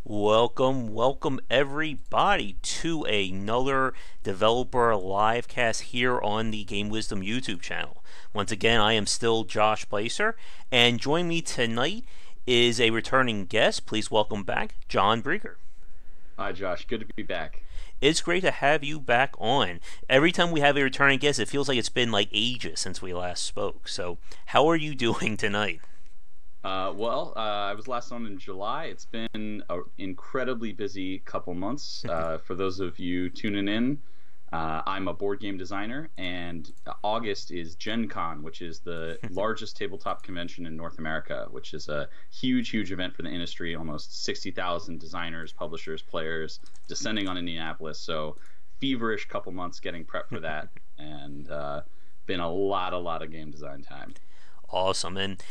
Welcome everybody to another developer livecast here on the Game Wisdom YouTube channel. Once again, I am still Josh Bycer, and joining me tonight is a returning guest. Please welcome back John Brieger. Hi, Josh. Good to be back. It's great to have you back on. Every time we have a returning guest, it feels like it's been like ages since we last spoke. So, how are you doing tonight? I was last on in July. It's been an incredibly busy couple months. For those of you tuning in, I'm a board game designer, and August is Gen Con, which is the largest tabletop convention in North America, which is a huge, huge event for the industry. Almost 60,000 designers, publishers, players descending on Indianapolis. So, feverish couple months getting prepped for that, and been a lot of game design time. Awesome. And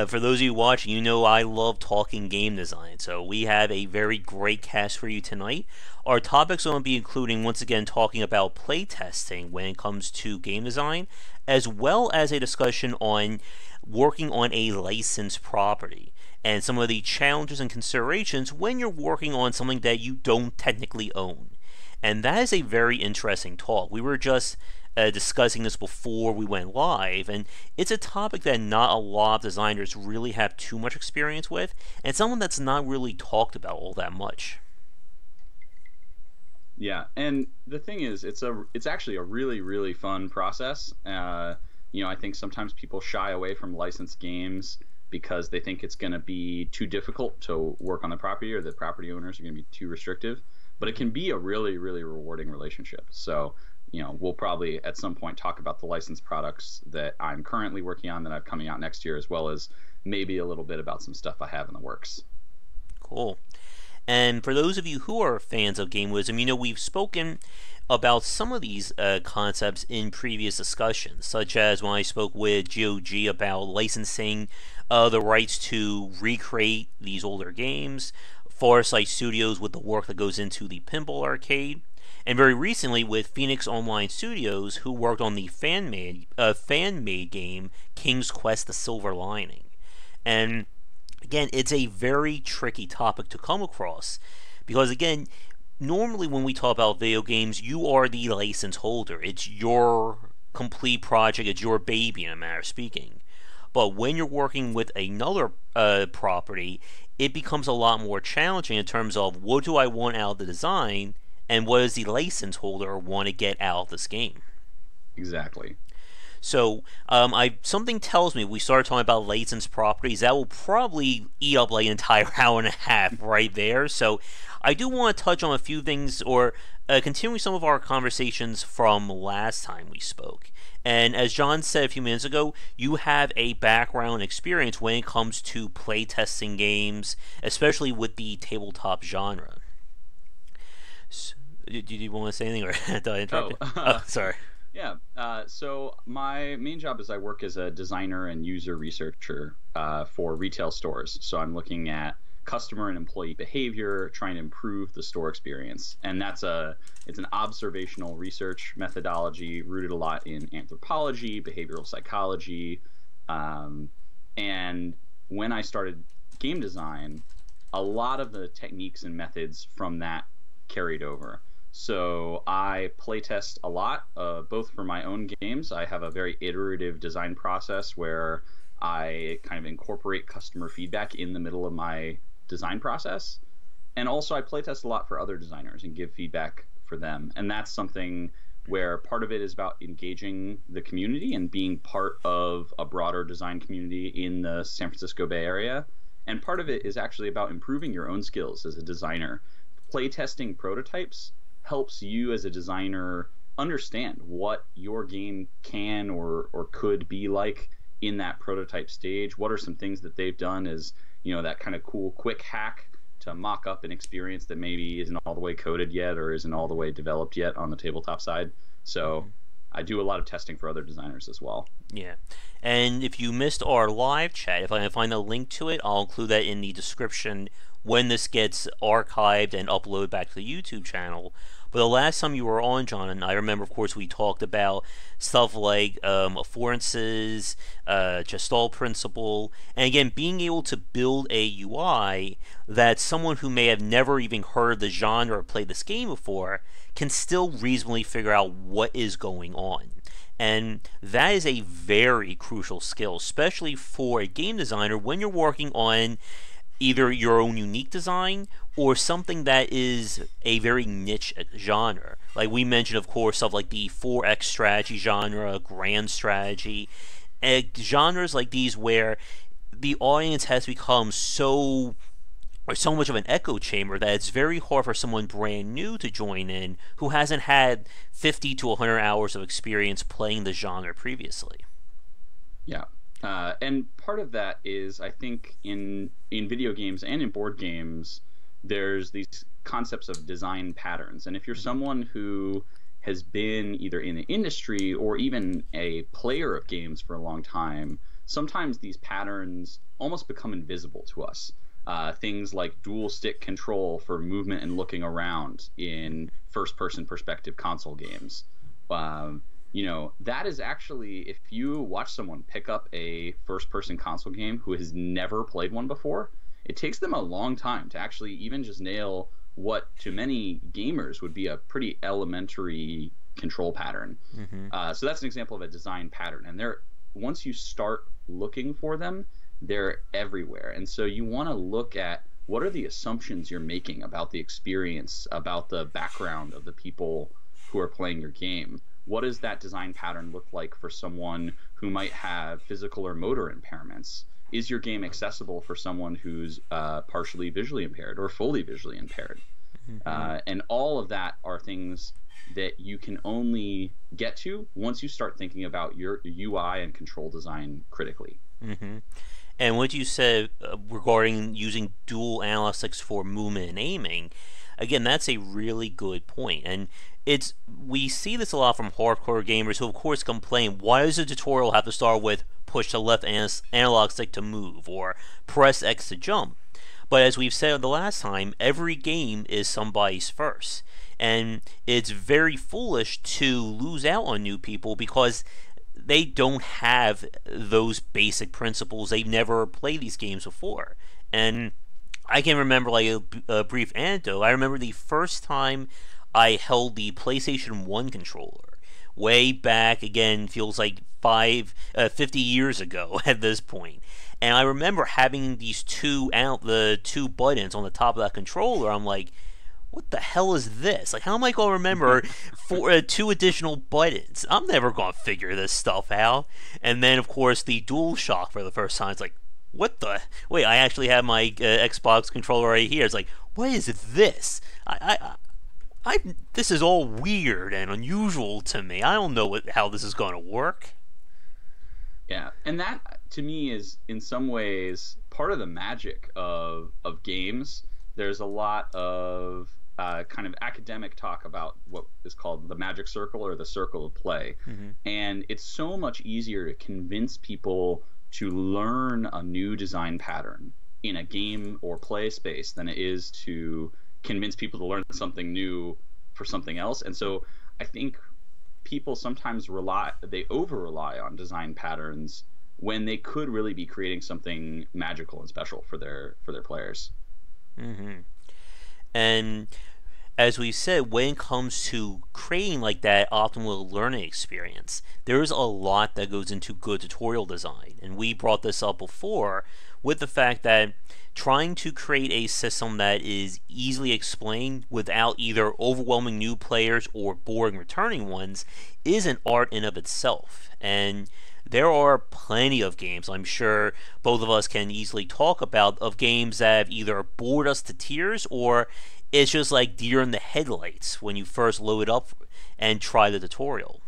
for those of you watching, you know I love talking game design, so we have a very great cast for you tonight. Our topics are going to be including, once again, talking about playtesting when it comes to game design, as well as a discussion on working on a licensed property, and some of the challenges and considerations when you're working on something that you don't technically own. And that is a very interesting talk. We were just discussing this before we went live, and it's a topic that not a lot of designers really have too much experience with, and someone that's not really talked about all that much. Yeah, and the thing is, it's actually a really fun process. I think sometimes people shy away from licensed games because they think it's going to be too difficult to work on the property, or the property owners are going to be too restrictive. But it can be a really rewarding relationship. So, we'll probably at some point talk about the licensed products that I'm currently working on that I'm coming out next year, as well as maybe a little bit about some stuff I have in the works. Cool. And for those of you who are fans of Game Wisdom, we've spoken about some of these concepts in previous discussions, such as when I spoke with GOG about licensing the rights to recreate these older games, Foresight Studios with the work that goes into the Pinball Arcade, and very recently with Phoenix Online Studios, who worked on the fan-made game King's Quest: The Silver Lining. And again, it's a very tricky topic to come across because, again, normally when we talk about video games, you are the license holder. It's your complete project. It's your baby, in a manner of speaking. But when you're working with another property, it becomes a lot more challenging in terms of what do I want out of the design, and what does the license holder want to get out of this game? Exactly. So, something tells me if we start talking about licensed properties, that will probably eat up like an entire hour and a half right there. So, I do want to touch on a few things, or continue some of our conversations from last time we spoke. And as John said a few minutes ago, you have a background experience when it comes to playtesting games, especially with the tabletop genre. So, did you want to say anything, or did I interrupt you? Oh, sorry. Yeah. So my main job is I work as a designer and user researcher for retail stores. So I'm looking at customer and employee behavior, trying to improve the store experience, and it's an observational research methodology rooted a lot in anthropology, behavioral psychology, and when I started game design, a lot of the techniques and methods from that carried over. So I playtest a lot, both for my own games. I have a very iterative design process where I kind of incorporate customer feedback in the middle of my design process. And also I playtest a lot for other designers and give feedback for them. And that's something where part of it is about engaging the community and being part of a broader design community in the San Francisco Bay Area. And part of it is actually about improving your own skills as a designer. Playtesting prototypes helps you as a designer understand what your game can or could be like in that prototype stage. What are some things that they've done as, that kind of cool quick hack to mock up an experience that maybe isn't all the way coded yet or isn't all the way developed yet on the tabletop side. So I do a lot of testing for other designers as well. Yeah. And if you missed our live chat, if I find a link to it, I'll include that in the description when this gets archived and uploaded back to the YouTube channel. But the last time you were on, John, and I remember, of course, we talked about stuff like affordances, Gestalt principle, and again, being able to build a UI that someone who may have never even heard of the genre or played this game before can still reasonably figure out what is going on. And that is a very crucial skill, especially for a game designer when you're working on either your own unique design or something that is a very niche genre. Like we mentioned, of course, stuff like the 4X strategy genre, grand strategy, genres like these where the audience has become so much of an echo chamber that it's very hard for someone brand new to join in who hasn't had 50 to 100 hours of experience playing the genre previously. Yeah. And part of that is, I think, in video games and in board games, there's these concepts of design patterns. And if you're someone who has been either in the industry or even a player of games for a long time, sometimes these patterns almost become invisible to us. Things like dual stick control for movement and looking around in first-person perspective console games. That is actually, if you watch someone pick up a first-person console game who has never played one before, it takes them a long time to actually even just nail what to many gamers would be a pretty elementary control pattern. Mm-hmm. So that's an example of a design pattern. And once you start looking for them, they're everywhere. And so you want to look at what are the assumptions you're making about the experience, about the background of the people who are playing your game. What does that design pattern look like for someone who might have physical or motor impairments? Is your game accessible for someone who's partially visually impaired or fully visually impaired? Mm-hmm. And all of that are things that you can only get to once you start thinking about your UI and control design critically. Mm-hmm. And what you said regarding using dual analog sticks for movement and aiming, again, that's a really good point. And we see this a lot from hardcore gamers who, of course, complain, why does a tutorial have to start with push the left analog stick to move or press X to jump? But as we've said the last time, every game is somebody's first. And it's very foolish to lose out on new people because they don't have those basic principles. They've never played these games before. And I can remember, like a brief anecdote. I remember the first time I held the PlayStation 1 controller. Way back, again, feels like 50 years ago at this point. And I remember having the two buttons on the top of that controller. I'm like, what the hell is this? Like, how am I going to remember two additional buttons? I'm never going to figure this stuff out. And then, of course, the DualShock for the first time. It's like, what the? Wait, I actually have my Xbox controller right here. It's like, what is this? This is all weird and unusual to me. I don't know how this is going to work. Yeah, and that, to me, is, in some ways, part of the magic of games. There's a lot of kind of academic talk about what is called the magic circle or the circle of play. Mm-hmm. And it's so much easier to convince people to learn a new design pattern in a game or play space than it is to convince people to learn something new for something else. And so I think people sometimes over-rely on design patterns when they could really be creating something magical and special for their players. Mm-hmm. And as we said, when it comes to creating like that optimal learning experience, there's a lot that goes into good tutorial design. And we brought this up before with the fact that trying to create a system that is easily explained without either overwhelming new players or boring returning ones is an art in of itself. And there are plenty of games, I'm sure both of us can easily talk about, of games that have either bored us to tears or it's just like deer in the headlights when you first load it up and try the tutorial.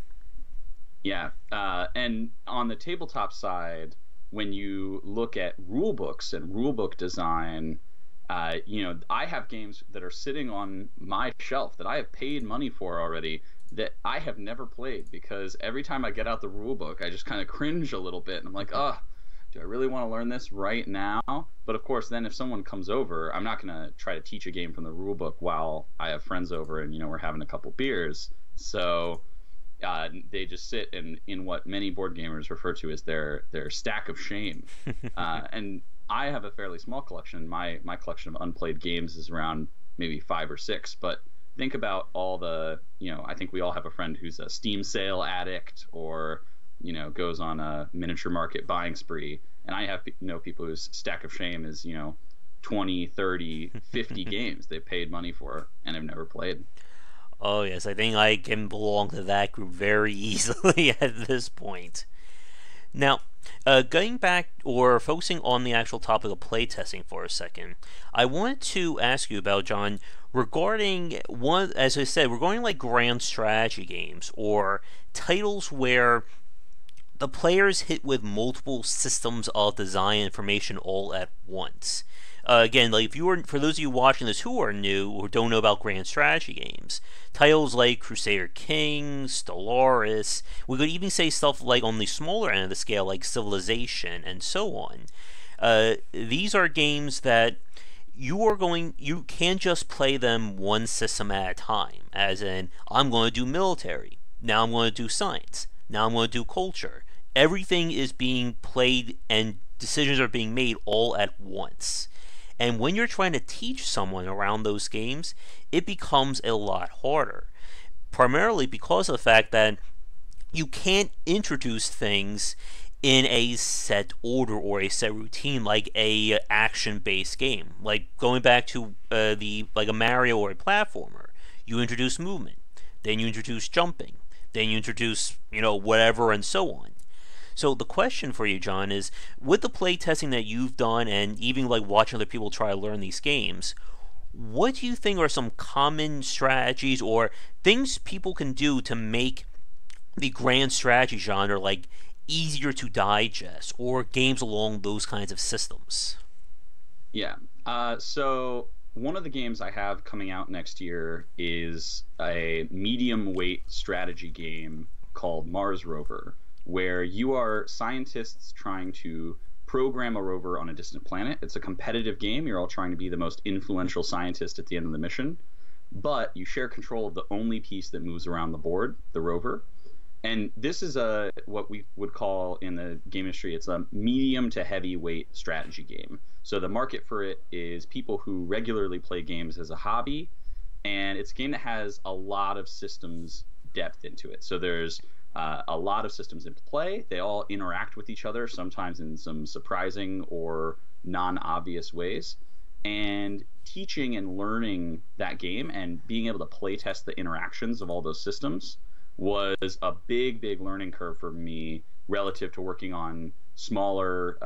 Yeah, and on the tabletop side, when you look at rule books and rulebook design, I have games that are sitting on my shelf that I have paid money for already that I have never played because every time I get out the rule book, I just kind of cringe a little bit and I'm like, do I really want to learn this right now? But of course, then if someone comes over, I'm not going to try to teach a game from the rule book while I have friends over and, we're having a couple beers. So they just sit in what many board gamers refer to as their stack of shame. And I have a fairly small collection. My collection of unplayed games is around maybe 5 or 6, but think about all the, I think we all have a friend who's a Steam sale addict or, goes on a miniature market buying spree. And I know people whose stack of shame is, 20, 30, 50 games they've paid money for and have never played. Oh, yes, I think I can belong to that group very easily at this point. Now, going back or focusing on the actual topic of playtesting for a second, I wanted to ask you about, John, regarding one, as I said, regarding like grand strategy games or titles where the players hit with multiple systems of design information all at once. Again, like if you were, for those of you watching this who are new or don't know about grand strategy games, titles like Crusader Kings, Stellaris, we could even say stuff like on the smaller end of the scale like Civilization and so on. These are games that you can't just play them one system at a time, as in, I'm going to do military, now I'm going to do science, now I'm going to do culture. Everything is being played and decisions are being made all at once. And when you're trying to teach someone around those games, it becomes a lot harder. Primarily because of the fact that you can't introduce things in a set order or a set routine like a action-based game. Like going back to like a Mario or a platformer, you introduce movement, then you introduce jumping, then you introduce whatever and so on. So the question for you, John, is with the playtesting that you've done and even like watching other people try to learn these games, what do you think are some common strategies or things people can do to make the grand strategy genre like easier to digest or games along those kinds of systems? Yeah. So one of the games I have coming out next year is a medium weight strategy game called Mars Rover, where you are scientists trying to program a rover on a distant planet. It's a competitive game. You're all trying to be the most influential scientist at the end of the mission, but you share control of the only piece that moves around the board, the rover. And this is what we would call in the game industry, it's a medium to heavyweight strategy game. So the market for it is people who regularly play games as a hobby, and it's a game that has a lot of systems depth into it. So there's a lot of systems in play. They all interact with each other, sometimes in some surprising or non-obvious ways. And teaching and learning that game and being able to play test the interactions of all those systems was a big, big learning curve for me relative to working on smaller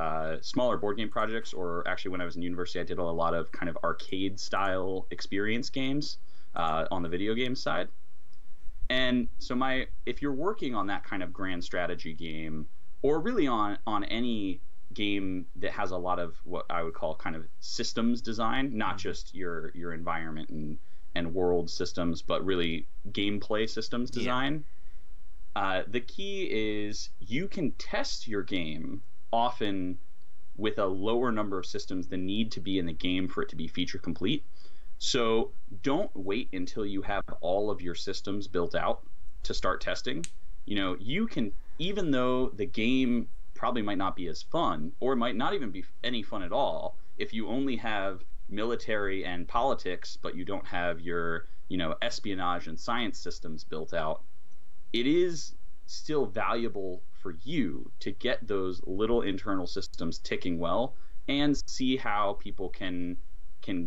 board game projects. Or actually, when I was in university, I did a lot of kind of arcade-style experience games on the video game side. And so if you're working on that kind of grand strategy game, or really on any game that has a lot of what I would call kind of systems design, not just your environment and world systems, but really gameplay systems design, the key is you can test your game often with a lower number of systems than need to be in the game for it to be feature complete. So don't wait until you have all of your systems built out to start testing. You can, even though the game probably might not be as fun, or it might not even be any fun at all, if you only have military and politics, but you don't have your, espionage and science systems built out, it is still valuable for you to get those little internal systems ticking well and see how people can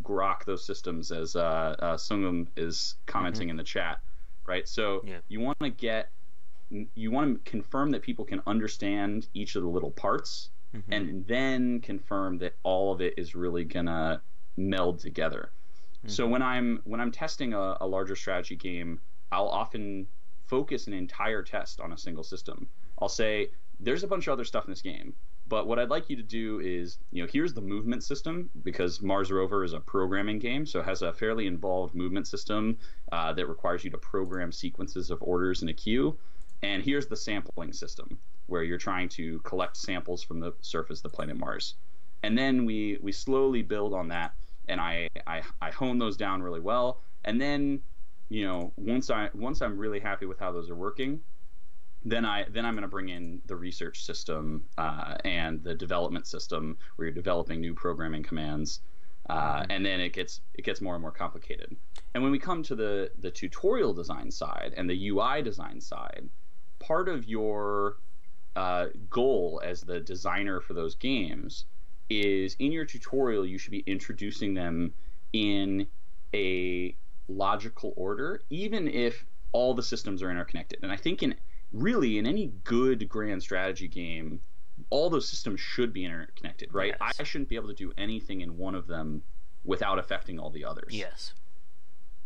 grok those systems, as Sungum is commenting in the chat, right? So you want to confirm that people can understand each of the little parts, and then confirm that all of it is really gonna meld together. So when I'm testing a larger strategy game, I'll often focus an entire test on a single system. I'll say, there's a bunch of other stuff in this game, but what I'd like you to do is, here's the movement system, because Mars Rover is a programming game, so it has a fairly involved movement system that requires you to program sequences of orders in a queue. And here's the sampling system. where you're trying to collect samples from the surface of the planet Mars. And then we slowly build on that, and I hone those down really well. And then, once I'm really happy with how those are working, then I'm going to bring in the research system and the development system where you're developing new programming commands, and then it gets more and more complicated. And when we come to the tutorial design side and the UI design side, part of your goal as the designer for those games is in your tutorial you should be introducing them in a logical order, even if all the systems are interconnected. And I think in any good grand strategy game, all those systems should be interconnected, right? Yes. I shouldn't be able to do anything in one of them without affecting all the others. Yes.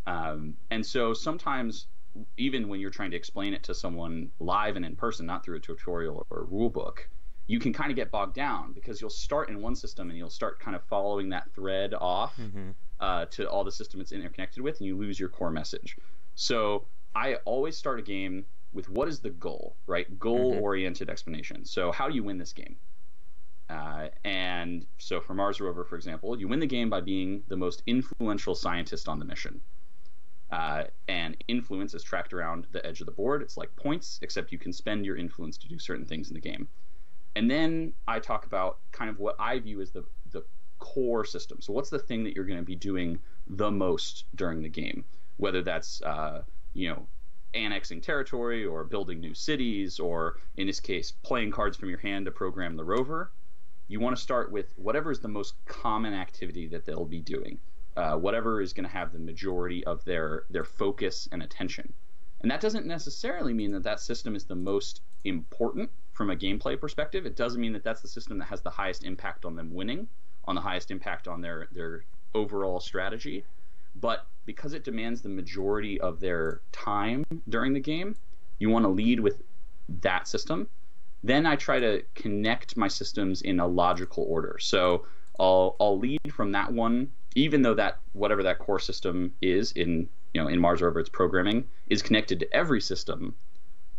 And so sometimes, even when you're trying to explain it to someone live and in person, not through a tutorial or a rule book, you can kind of get bogged down because you'll start in one system and you'll start kind of following that thread off to all the system it's interconnected with, and you lose your core message. So I always start a game with what is the goal, right? Goal-oriented explanation. So how do you win this game? And so for Mars Rover, for example, you win the game by being the most influential scientist on the mission. And influence is tracked around the edge of the board. It's like points, except you can spend your influence to do certain things in the game. And then I talk about kind of what I view as the core system. So what's the thing that you're going to be doing the most during the game? Whether that's, annexing territory or building new cities, or in this case, playing cards from your hand to program the rover. You want to start with whatever is the most common activity that they'll be doing. Whatever is going to have the majority of their focus and attention. And that doesn't necessarily mean that system is the most important from a gameplay perspective. It doesn't mean that that's the system that has the highest impact on them winning, on the highest impact on their overall strategy. But because it demands the majority of their time during the game, you want to lead with that system. Then I try to connect my systems in a logical order. So I'll lead from that one, even though that whatever that core system is in Mars Rover, its programming is connected to every system.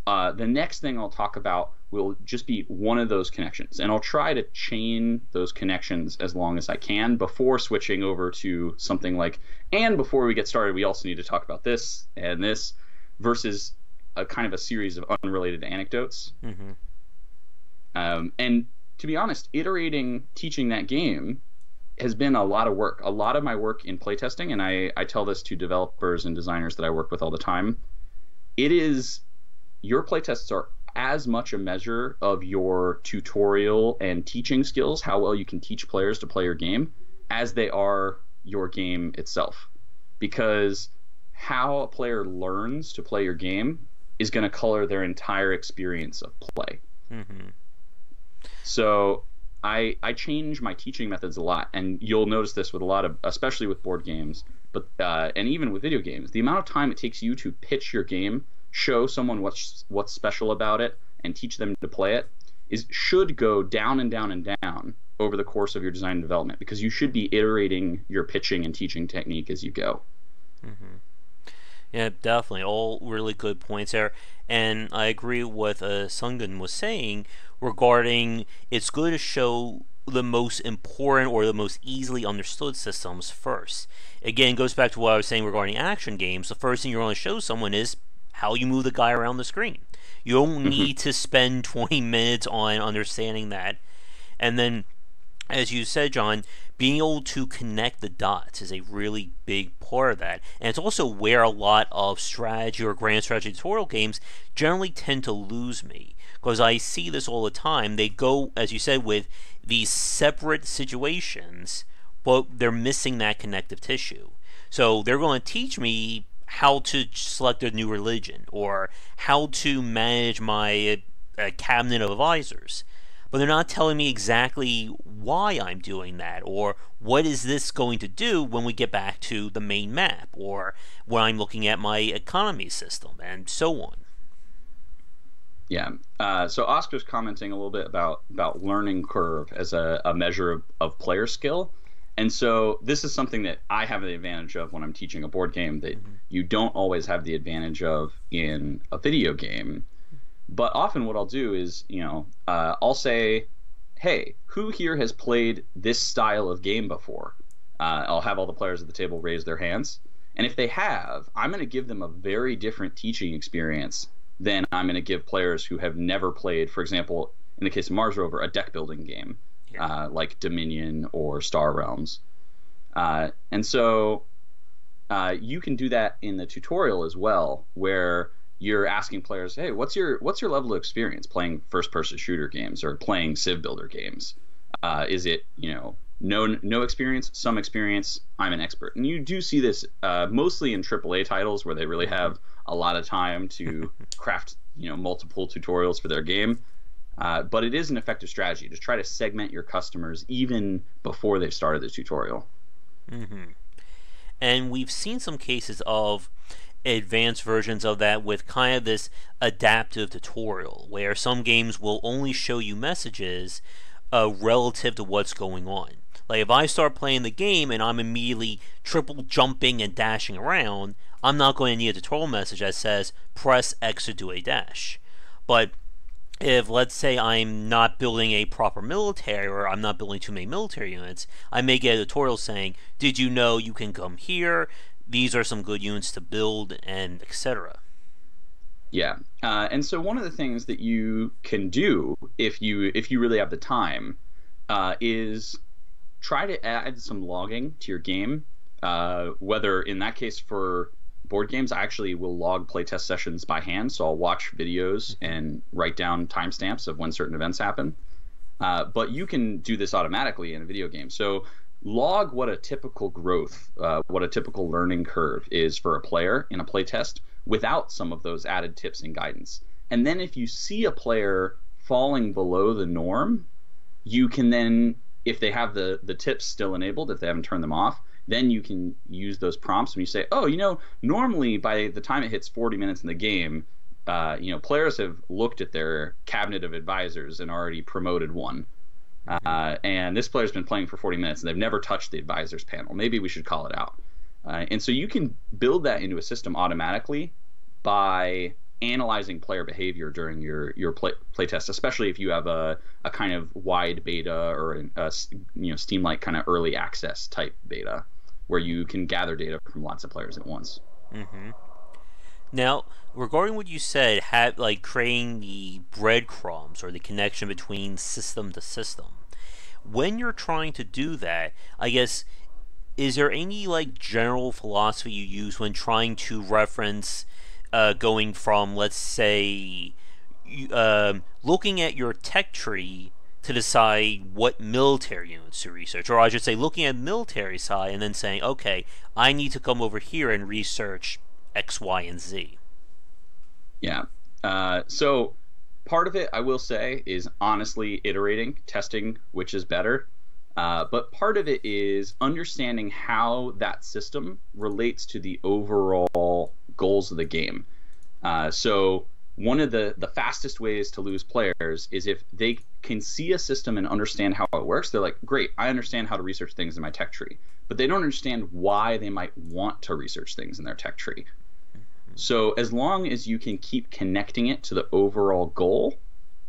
The next thing I'll talk about will just be one of those connections, and I'll try to chain those connections as long as I can before switching over to something like, and before we get started, we also need to talk about this and this, versus a kind of a series of unrelated anecdotes. And to be honest, teaching that game has been a lot of work. A lot of my work in playtesting, and I tell this to developers and designers that I work with all the time, your playtests are as much a measure of your tutorial and teaching skills, how well you can teach players to play your game, as they are your game itself. Because how a player learns to play your game is going to color their entire experience of play. So I change my teaching methods a lot, and you'll notice this with a lot of, especially with board games, but and even with video games, the amount of time it takes you to pitch your game, show someone what's special about it, and teach them to play it should go down and down and down over the course of your design and development, because you should be iterating your pitching and teaching technique as you go. Yeah, definitely. All really good points there. And I agree with Sungun was saying regarding it's good to show the most important or the most easily understood systems first. Again, it goes back to what I was saying regarding action games. The first thing you want to show someone is how you move the guy around the screen. You don't need to spend 20 minutes on understanding that. And then, as you said, John, being able to connect the dots is a really big part of that. And it's also where a lot of strategy or grand strategy tutorial games generally tend to lose me. Because I see this all the time. They go, as you said, with these separate situations, but they're missing that connective tissue. So they're going to teach me how to select a new religion, or how to manage my cabinet of advisors. But they're not telling me exactly why I'm doing that, or what is this going to do when we get back to the main map, or when I'm looking at my economy system, and so on. Yeah. So Oscar's commenting a little bit about learning curve as a measure of player skill. And so this is something that I have the advantage of when I'm teaching a board game that you don't always have the advantage of in a video game. But often what I'll do is, I'll say, hey, who here has played this style of game before? I'll have all the players at the table raise their hands. And if they have, I'm going to give them a very different teaching experience than I'm going to give players who have never played, for example, in the case of Mars Rover, a deck building game, like Dominion or Star Realms. And so you can do that in the tutorial as well, where you're asking players, hey, what's your level of experience playing first-person shooter games or playing Civ Builder games? Is it, no experience, some experience, I'm an expert? And you do see this mostly in AAA titles where they really have a lot of time to craft, multiple tutorials for their game. But it is an effective strategy to try to segment your customers even before they've started the tutorial. Mm-hmm. And we've seen some cases of advanced versions of that with kind of this adaptive tutorial, where some games will only show you messages relative to what's going on. Like if I start playing the game and I'm immediately triple jumping and dashing around, I'm not going to need a tutorial message that says press X to do a dash. But if, let's say, I'm not building a proper military, or I'm not building too many military units, I may get a tutorial saying, did you know you can come here? These are some good units to build, and etc. Yeah, and so one of the things that you can do if you really have the time is try to add some logging to your game. Whether in that case for board games, I actually will log playtest sessions by hand, so I'll watch videos and write down timestamps of when certain events happen. But you can do this automatically in a video game. So log what a typical growth, what a typical learning curve is for a player in a playtest without some of those added tips and guidance. And then if you see a player falling below the norm, you can then, if they have the tips still enabled, if they haven't turned them off, then you can use those prompts when you say, oh, normally by the time it hits 40 minutes in the game, players have looked at their cabinet of advisors and already promoted one. And this player's been playing for 40 minutes and they've never touched the advisors panel. Maybe we should call it out. And so you can build that into a system automatically by analyzing player behavior during your playtest, especially if you have a kind of wide beta or a Steam-like kind of early access type beta, where you can gather data from lots of players at once. Mm-hmm. Now, regarding what you said, creating the breadcrumbs or the connection between system to system, when you're trying to do that, I guess, is there any general philosophy you use when trying to reference going from, let's say, looking at your tech tree to decide what military units to research, or I should say looking at military side and then saying, okay, I need to come over here and research X, Y, and Z? Yeah. So part of it, I will say, is honestly iterating, testing which is better. But part of it is understanding how that system relates to the overall goals of the game. So one of the fastest ways to lose players is if they can see a system and understand how it works. They're like, great, I understand how to research things in my tech tree. But they don't understand why they might want to research things in their tech tree. So as long as you can keep connecting it to the overall goal,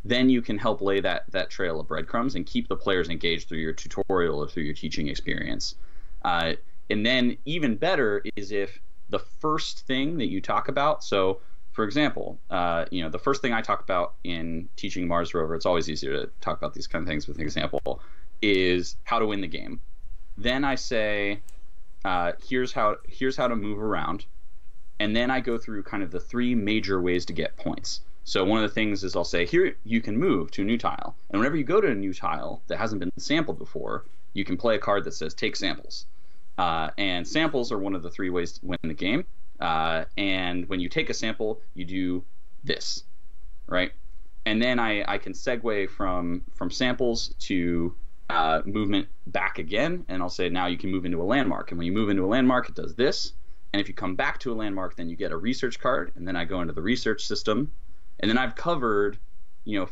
then you can help lay that trail of breadcrumbs and keep the players engaged through your tutorial or through your teaching experience. And then even better is if the first thing that you talk about, so for example, the first thing I talk about in teaching Mars Rover, it's always easier to talk about these kind of things with an example, is how to win the game. Then I say, here's how to move around. And then I go through kind of the three major ways to get points. So one of the things is I'll say, here you can move to a new tile. And whenever you go to a new tile that hasn't been sampled before, you can play a card that says take samples. And samples are one of the three ways to win the game. And when you take a sample, you do this, right? And then I can segue from samples to movement back again. And I'll say, now you can move into a landmark. And when you move into a landmark, it does this. And if you come back to a landmark, then you get a research card. And then I go into the research system. And then I've covered,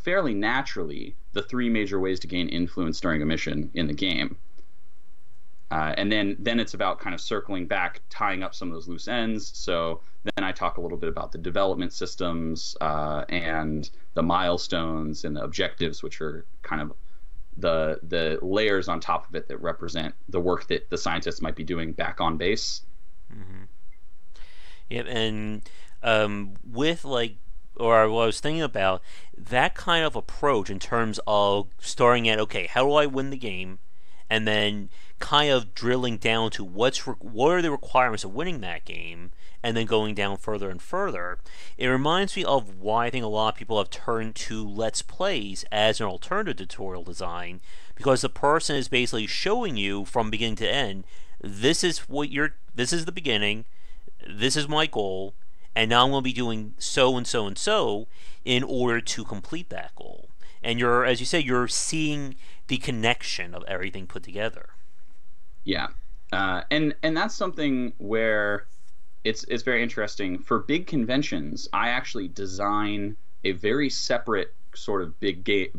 fairly naturally the three major ways to gain influence during a mission in the game. And then it's about kind of circling back, tying up some of those loose ends. So then I talk a little bit about the development systems and the milestones and the objectives, which are kind of the layers on top of it that represent the work that the scientists might be doing back on base. Mm-hmm. Yep, and with like, or what I was thinking about, that kind of approach in terms of starting at, okay, how do I win the game, and then kind of drilling down to what are the requirements of winning that game, and then going down further and further. It reminds me of why I think a lot of people have turned to Let's Plays as an alternative to tutorial design, because the person is basically showing you from beginning to end, this is the beginning, this is my goal, and now I'm going to be doing so and so and so in order to complete that goal. And you're, as you say, you're seeing the connection of everything put together. Yeah, and that's something where it's very interesting. For big conventions, I actually design a very separate sort of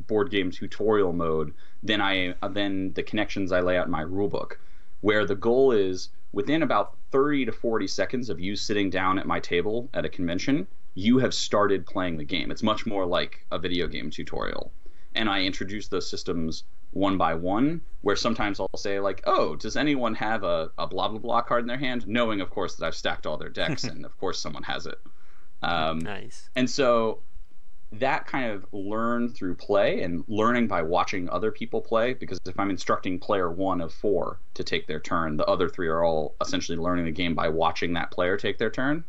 board game tutorial mode than the connections I lay out in my rulebook, where the goal is within about 30 to 40 seconds of you sitting down at my table at a convention, you have started playing the game. It's much more like a video game tutorial. And I introduce those systems one by one, where sometimes I'll say like, oh, does anyone have a blah blah blah card in their hand, knowing of course that I've stacked all their decks and of course someone has it. Nice. And so that kind of learn through play and learning by watching other people play, because if I'm instructing player 1 of 4 to take their turn, the other 3 are all essentially learning the game by watching that player take their turn,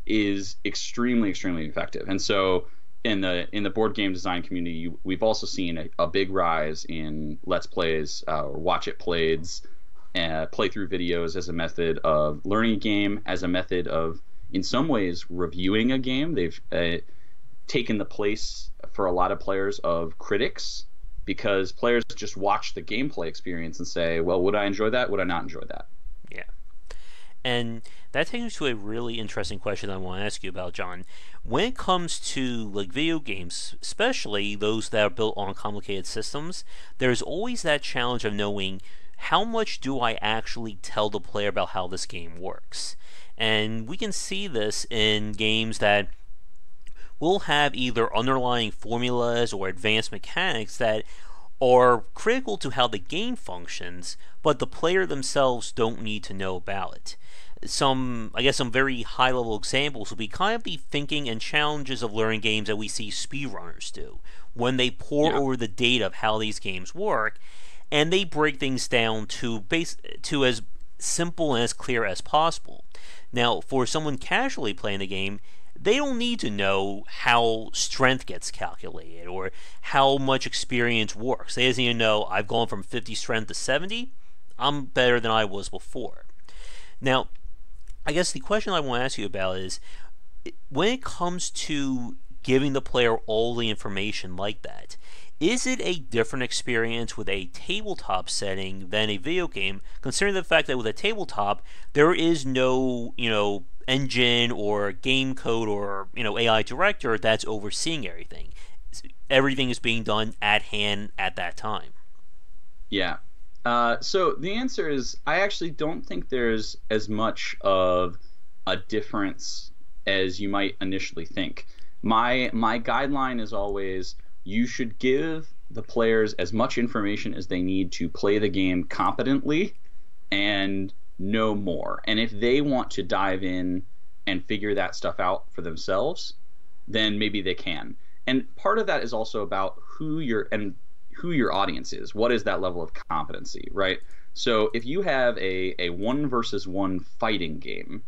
is extremely, extremely effective. And so in the board game design community, we've also seen a big rise in Let's Plays or Watch It Playeds, playthrough videos as a method of learning a game, as a method of, in some ways, reviewing a game. They've taken the place for a lot of players of critics, because players just watch the gameplay experience and say, well, would I enjoy that? Would I not enjoy that? Yeah. And that takes me to a really interesting question I want to ask you about, John. When it comes to like video games, especially those that are built on complicated systems, there's always that challenge of knowing how much do I actually tell the player about how this game works. And we can see this in games that will have either underlying formulas or advanced mechanics that are critical to how the game functions, but the player themselves don't need to know about it. Some very high-level examples will be kind of the thinking and challenges of learning games that we see speedrunners do, when they pour over the data of how these games work, and they break things down to as simple and as clear as possible. Now, for someone casually playing the game, they don't need to know how strength gets calculated or how much experience works. They just need to know, I've gone from 50 strength to 70, I'm better than I was before. Now, I guess the question I want to ask you about is, when it comes to giving the player all the information like that, is it a different experience with a tabletop setting than a video game, considering the fact that with a tabletop, there is no, engine or game code or, AI director that's overseeing everything. Everything is being done at hand at that time. Yeah. So the answer is, I actually don't think there's as much of a difference as you might initially think. My guideline is always, you should give the players as much information as they need to play the game competently and no more. And if they want to dive in and figure that stuff out for themselves, then maybe they can. And part of that is also about who your audience is. What is that level of competency, right? So if you have a 1 versus 1 fighting game,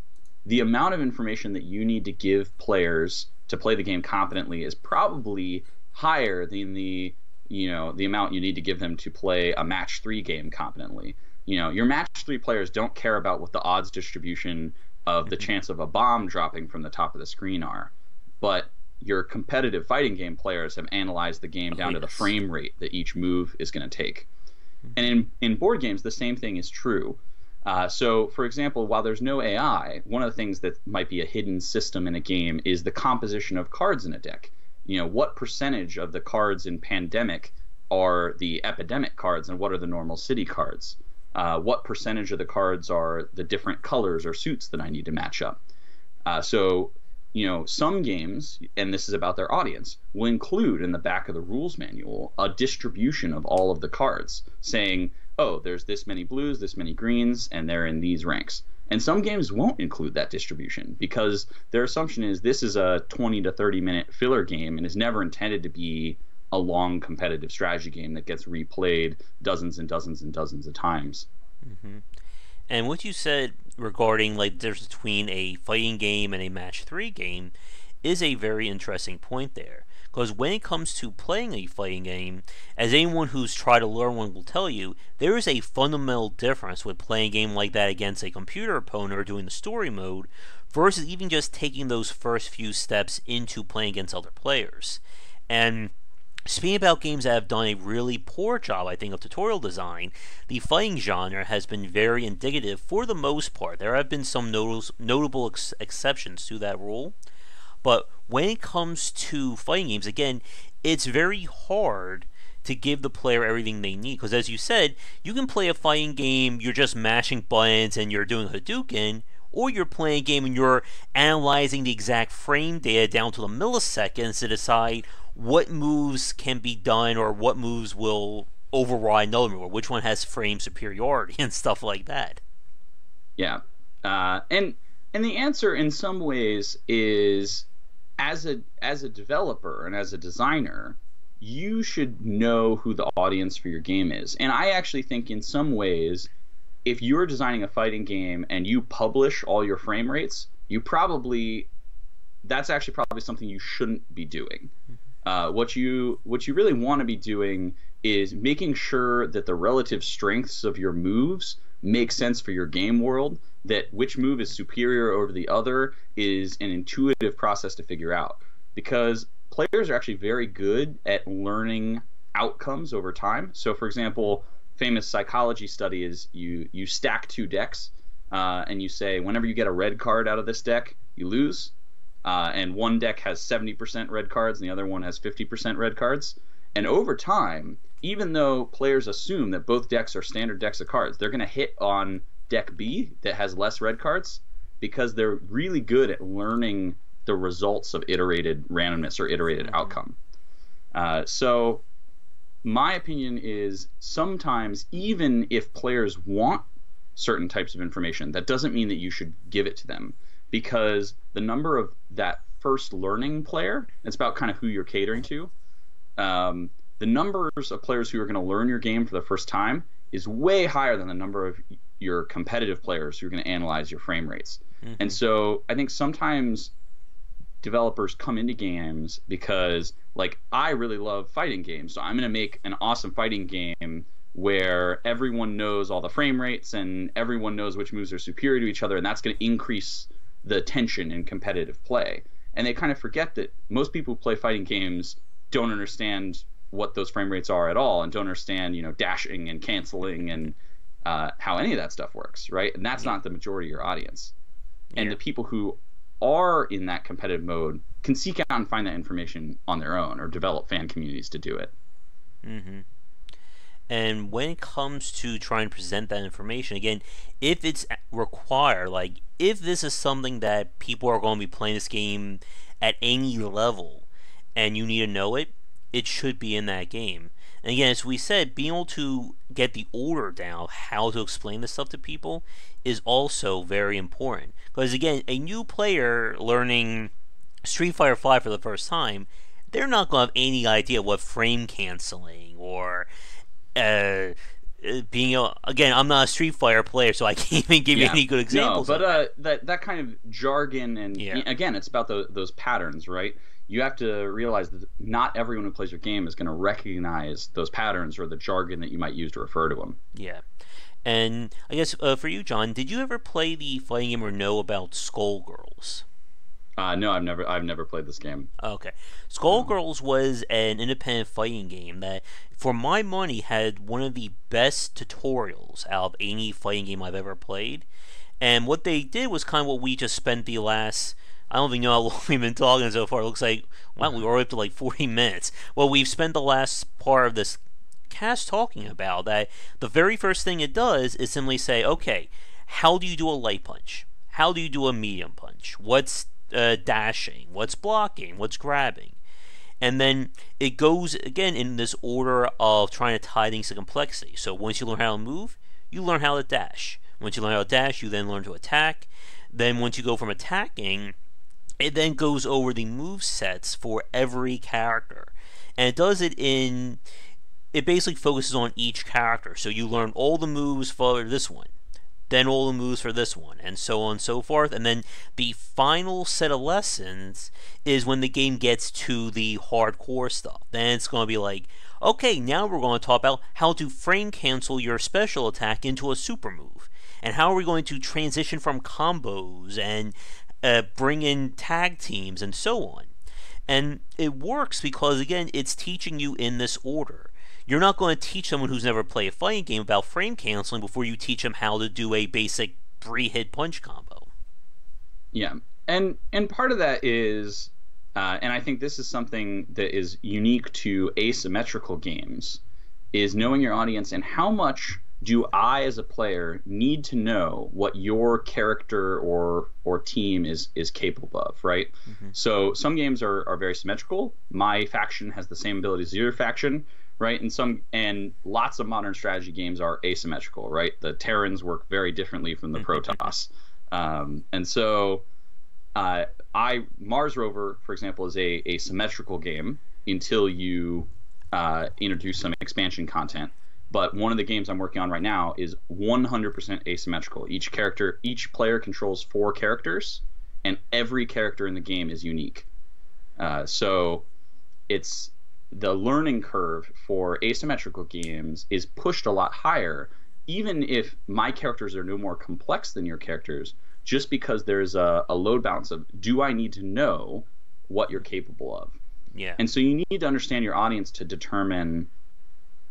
the amount of information that you need to give players to play the game competently is probably higher than the amount you need to give them to play a match 3 game competently. Your match 3 players don't care about what the odds distribution of the chance of a bomb dropping from the top of the screen are, but your competitive fighting game players have analyzed the game down to the frame rate that each move is going to take. And in board games, the same thing is true. So, for example, while there's no AI, one of the things that might be a hidden system in a game is the composition of cards in a deck. What percentage of the cards in Pandemic are the epidemic cards and what are the normal city cards? what percentage of the cards are the different colors or suits that I need to match up. So, some games, and this is about their audience, will include in the back of the rules manual a distribution of all of the cards, saying, oh, there's this many blues, this many greens, and they're in these ranks. And some games won't include that distribution because their assumption is this is a 20 to 30 minute filler game and is never intended to be a long competitive strategy game that gets replayed dozens and dozens and dozens of times. Mm-hmm. And what you said regarding like the difference between a fighting game and a match 3 game is a very interesting point there. Because when it comes to playing a fighting game, as anyone who's tried to learn one will tell you, there is a fundamental difference with playing a game like that against a computer opponent or doing the story mode versus even just taking those first few steps into playing against other players. And speaking about games that have done a really poor job, I think, of tutorial design, the fighting genre has been very indicative for the most part. There have been some notable exceptions to that rule. But when it comes to fighting games, again, it's very hard to give the player everything they need. Because as you said, you can play a fighting game, you're just mashing buttons and you're doing Hadouken, or you're playing a game and you're analyzing the exact frame data down to the milliseconds to decide what moves can be done or what moves will override another move, or which one has frame superiority and stuff like that. Yeah. And the answer in some ways is as a developer and as a designer, you should know who the audience for your game is. And I actually think in some ways, if you're designing a fighting game and you publish all your frame rates, that's actually probably something you shouldn't be doing. What you really want to be doing is making sure that the relative strengths of your moves make sense for your game world, that which move is superior over the other is an intuitive process to figure out. Because players are actually very good at learning outcomes over time. So, for example, famous psychology study is you stack 2 decks and you say whenever you get a red card out of this deck, you lose. And one deck has 70% red cards and the other one has 50% red cards. And over time, even though players assume that both decks are standard decks of cards, they're going to hit on deck B that has less red cards because they're really good at learning the results of iterated randomness or iterated outcome. So my opinion is sometimes even if players want certain types of information, that doesn't mean that you should give it to them, because the number of that first learning player, it's about kind of who you're catering to, the numbers of players who are going to learn your game for the first time is way higher than the number of your competitive players who are going to analyze your frame rates. Mm-hmm. And so I think sometimes developers come into games because, like, I really love fighting games, so I'm going to make an awesome fighting game where everyone knows all the frame rates and everyone knows which moves are superior to each other, and that's going to increase the tension in competitive play. And they kind of forget that most people who play fighting games don't understand what those frame rates are at all, and don't understand, dashing and canceling and how any of that stuff works, right? And that's not the majority of your audience. And the people who are in that competitive mode can seek out and find that information on their own or develop fan communities to do it. Mm-hmm. And when it comes to trying to present that information, again, if it's required, like if this is something that people are going to be playing this game at any level and you need to know it, it should be in that game. And again, as we said, being able to get the order down, how to explain this stuff to people, is also very important. Because again, a new player learning Street Fighter V for the first time, they're not going to have any idea what frame canceling or again, I'm not a Street Fighter player, so I can't even give you any good examples. No, but that kind of jargon and again, it's about those patterns, right? You have to realize that not everyone who plays your game is going to recognize those patterns or the jargon that you might use to refer to them. Yeah. And I guess for you, John, did you ever play the fighting game or know about Skullgirls? No, I've never played this game. Okay. Skullgirls was an independent fighting game that, for my money, had one of the best tutorials out of any fighting game I've ever played. And what they did was kind of what we just spent the last... I don't even know how long we've been talking so far. It looks like, wow, we were up to like 40 minutes. Well, we've spent the last part of this Cass talking about, that the very first thing it does is simply say, okay, how do you do a light punch? How do you do a medium punch? What's dashing? What's blocking? What's grabbing? And then it goes again in this order of trying to tie things to complexity. So once you learn how to move, you learn how to dash. Once you learn how to dash, you then learn to attack. Then once you go from attacking, it then goes over the move sets for every character. And it does it in... It basically focuses on each character. So you learn all the moves for this one, then all the moves for this one, and so on and so forth. And then the final set of lessons is when the game gets to the hardcore stuff. Then it's going to be like, okay, now we're going to talk about how to frame cancel your special attack into a super move. And how are we going to transition from combos and bring in tag teams and so on. And it works because, again, it's teaching you in this order. You're not going to teach someone who's never played a fighting game about frame canceling before you teach them how to do a basic 3-hit punch combo. Yeah, and part of that is, and I think this is something that is unique to asymmetrical games, is knowing your audience and how much do I as a player need to know what your character or team is capable of, right? Mm-hmm. So some games are very symmetrical. My faction has the same abilities as your faction, right? And lots of modern strategy games are asymmetrical, right? The Terrans work very differently from the Protoss. And so Mars Rover, for example, is a symmetrical game until you introduce some expansion content. But one of the games I'm working on right now is 100% asymmetrical. Each player controls 4 characters, and every character in the game is unique. So it's the learning curve for asymmetrical games is pushed a lot higher, even if my characters are no more complex than your characters, just because there's a load balance of, do I need to know what you're capable of? Yeah. And so you need to understand your audience to determine,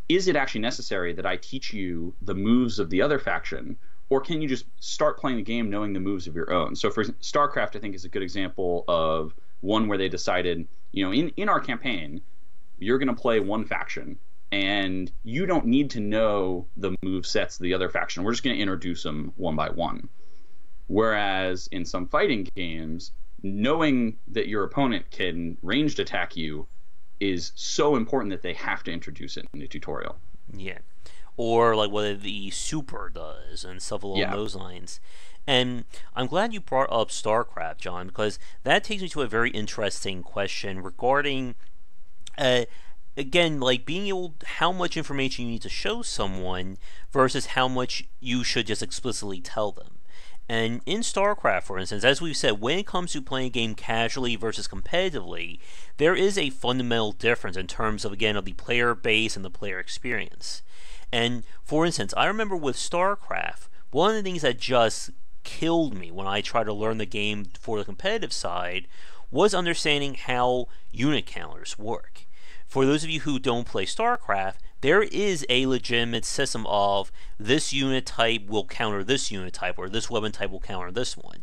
is it actually necessary that I teach you the moves of the other faction, or can you just start playing the game knowing the moves of your own? So for StarCraft, I think, is a good example of one where they decided, in our campaign, you're going to play one faction, and you don't need to know the move sets of the other faction. We're just going to introduce them one by one. Whereas in some fighting games, knowing that your opponent can ranged attack you is so important that they have to introduce it in the tutorial. Yeah. Or like what the super does and stuff along those lines. And I'm glad you brought up StarCraft, John, because that takes me to a very interesting question regarding, again, like being able, how much information you need to show someone versus how much you should just explicitly tell them. And in StarCraft, for instance, as we've said, when it comes to playing a game casually versus competitively, there is a fundamental difference in terms of, again, of the player base and the player experience. And, for instance, I remember with StarCraft, one of the things that just killed me when I tried to learn the game for the competitive side was understanding how unit counters work. For those of you who don't play StarCraft, there is a legitimate system of this unit type will counter this unit type, or this weapon type will counter this one.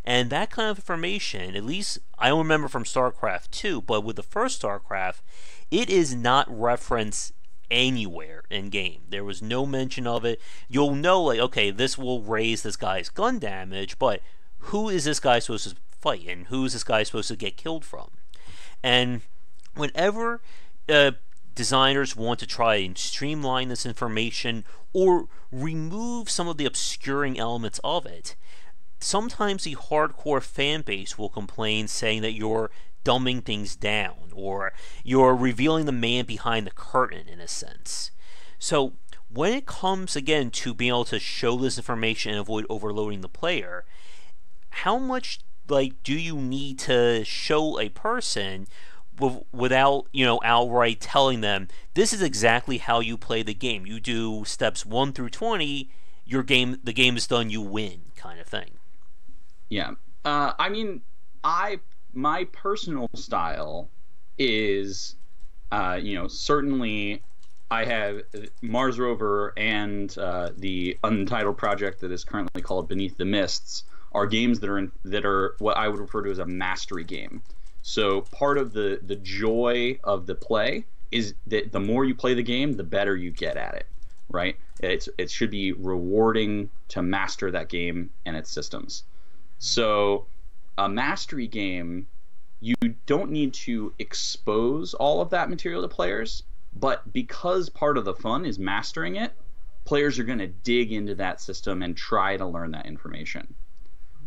And that kind of information, at least I don't remember from StarCraft 2, but with the first StarCraft, it is not referenced anywhere in game. There was no mention of it. You'll know, like, okay, this will raise this guy's gun damage, but who is this guy supposed to fight, and who is this guy supposed to get killed from? And whenever designers want to try and streamline this information or remove some of the obscuring elements of it, sometimes the hardcore fan base will complain, saying that you're dumbing things down or you're revealing the man behind the curtain, in a sense. So when it comes, again, to being able to show this information and avoid overloading the player, how much do you need to show a person without, outright telling them, this is exactly how you play the game. You do steps 1 through 20, the game is done, you win, kind of thing. Yeah. My personal style is, certainly I have Mars Rover and the untitled project that is currently called Beneath the Mists are games that are what I would refer to as a mastery game. So part of the joy of the play is that the more you play the game, the better you get at it, right? It should be rewarding to master that game and its systems. So a mastery game, you don't need to expose all of that material to players, but because part of the fun is mastering it, players are going to dig into that system and try to learn that information.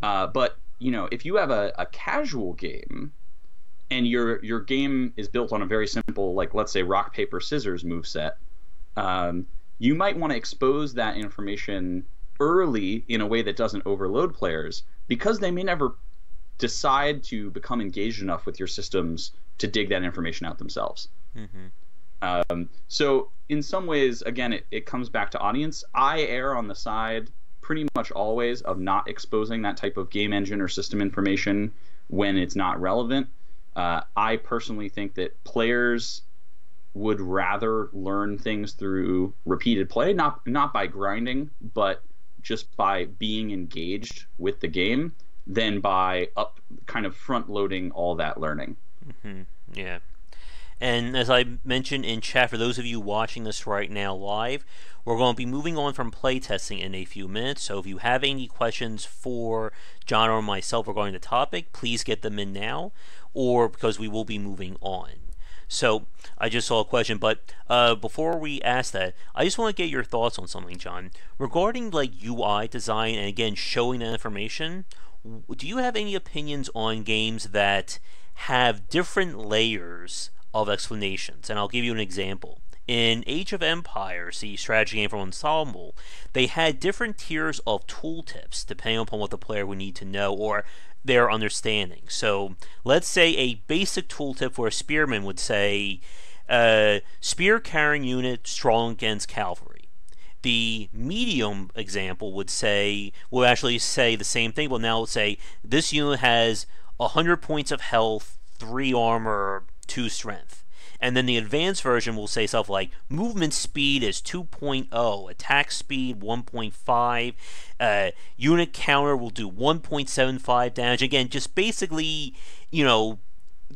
But if you have a casual game and your game is built on a very simple, like let's say rock paper scissors moveset, you might want to expose that information early in a way that doesn't overload players, because they may never decide to become engaged enough with your systems to dig that information out themselves. So in some ways, again, it comes back to audience. I err on the side pretty much always of not exposing that type of game engine or system information when it's not relevant. I personally think that players would rather learn things through repeated play, not by grinding, but just by being engaged with the game, than by kind of front loading all that learning. Yeah. And as I mentioned in chat, for those of you watching this right now live, we're going to be moving on from playtesting in a few minutes. So if you have any questions for John or myself regarding the topic, please get them in now, or because we will be moving on. So I just saw a question, but before we ask that, I just want to get your thoughts on something, John, regarding like UI design and again showing that information. Do you have any opinions on games that have different layers of explanations? And I'll give you an example. In Age of Empires, the strategy game from Ensemble, they had different tiers of tooltips depending upon what the player would need to know or their understanding. So let's say a basic tooltip for a spearman would say, spear carrying unit strong against cavalry. The medium example would actually say the same thing, but now let's say this unit has 100 points of health, 3 armor, 2 strength. And then the advanced version will say stuff like movement speed is 2.0, attack speed 1.5, unit counter will do 1.75 damage. Again, just basically,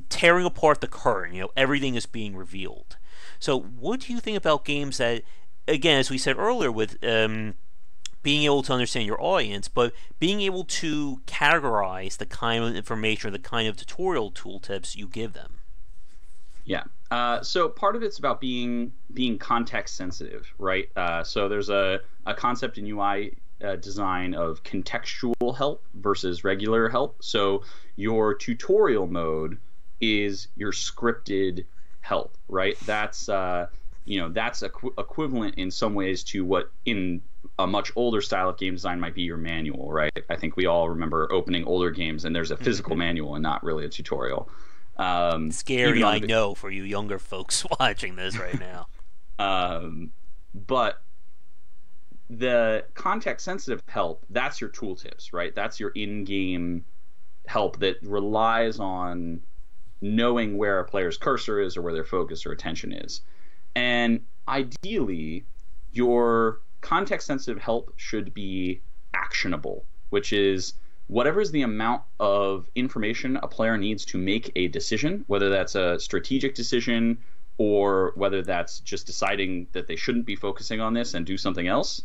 tearing apart the curtain. Everything is being revealed. So what do you think about games that, again, as we said earlier, with being able to understand your audience, but being able to categorize the kind of information or the kind of tutorial tooltips you give them? Yeah. So part of it's about being context sensitive, right? So there's a concept in UI design of contextual help versus regular help. So your tutorial mode is your scripted help, right? That's that's equivalent in some ways to what in a much older style of game design might be your manual, right? I think we all remember opening older games and there's a physical manual and not really a tutorial. Scary, I know, for you younger folks watching this right now. But the context-sensitive help, that's your tooltips, right? That's your in-game help that relies on knowing where a player's cursor is or where their focus or attention is. And ideally, your context-sensitive help should be actionable, which is whatever is the amount of information a player needs to make a decision, whether that's a strategic decision or whether that's just deciding that they shouldn't be focusing on this and do something else.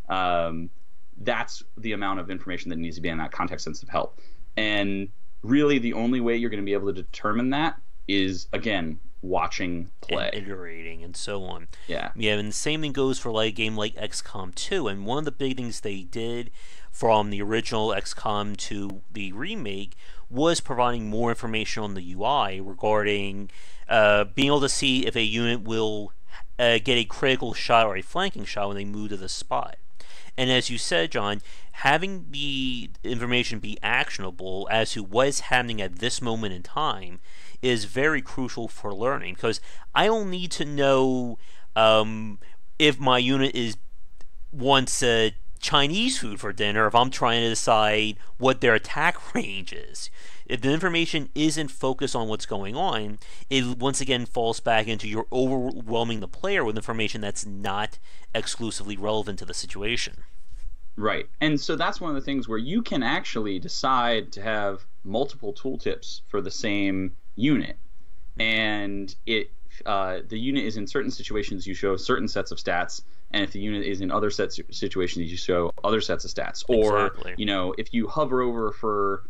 That's the amount of information that needs to be in that context-sensitive help. And really the only way you're going to be able to determine that is, again, watching play. And iterating and so on. Yeah. Yeah, and the same thing goes for like a game like XCOM 2. And one of the big things they did from the original XCOM to the remake was providing more information on the UI regarding being able to see if a unit will get a critical shot or a flanking shot when they move to the spot. And as you said, John, having the information be actionable as to what is happening at this moment in time is very crucial for learning, because I don't need to know if my unit wants Chinese food for dinner if I'm trying to decide what their attack range is. If the information isn't focused on what's going on, it once again falls back into you're overwhelming the player with information that's not exclusively relevant to the situation. Right. And so that's one of the things where you can actually decide to have multiple tooltips for the same unit. And it the unit is in certain situations, you show certain sets of stats, and if the unit is in other situations, you show other sets of stats. Or, Exactly. if you hover over for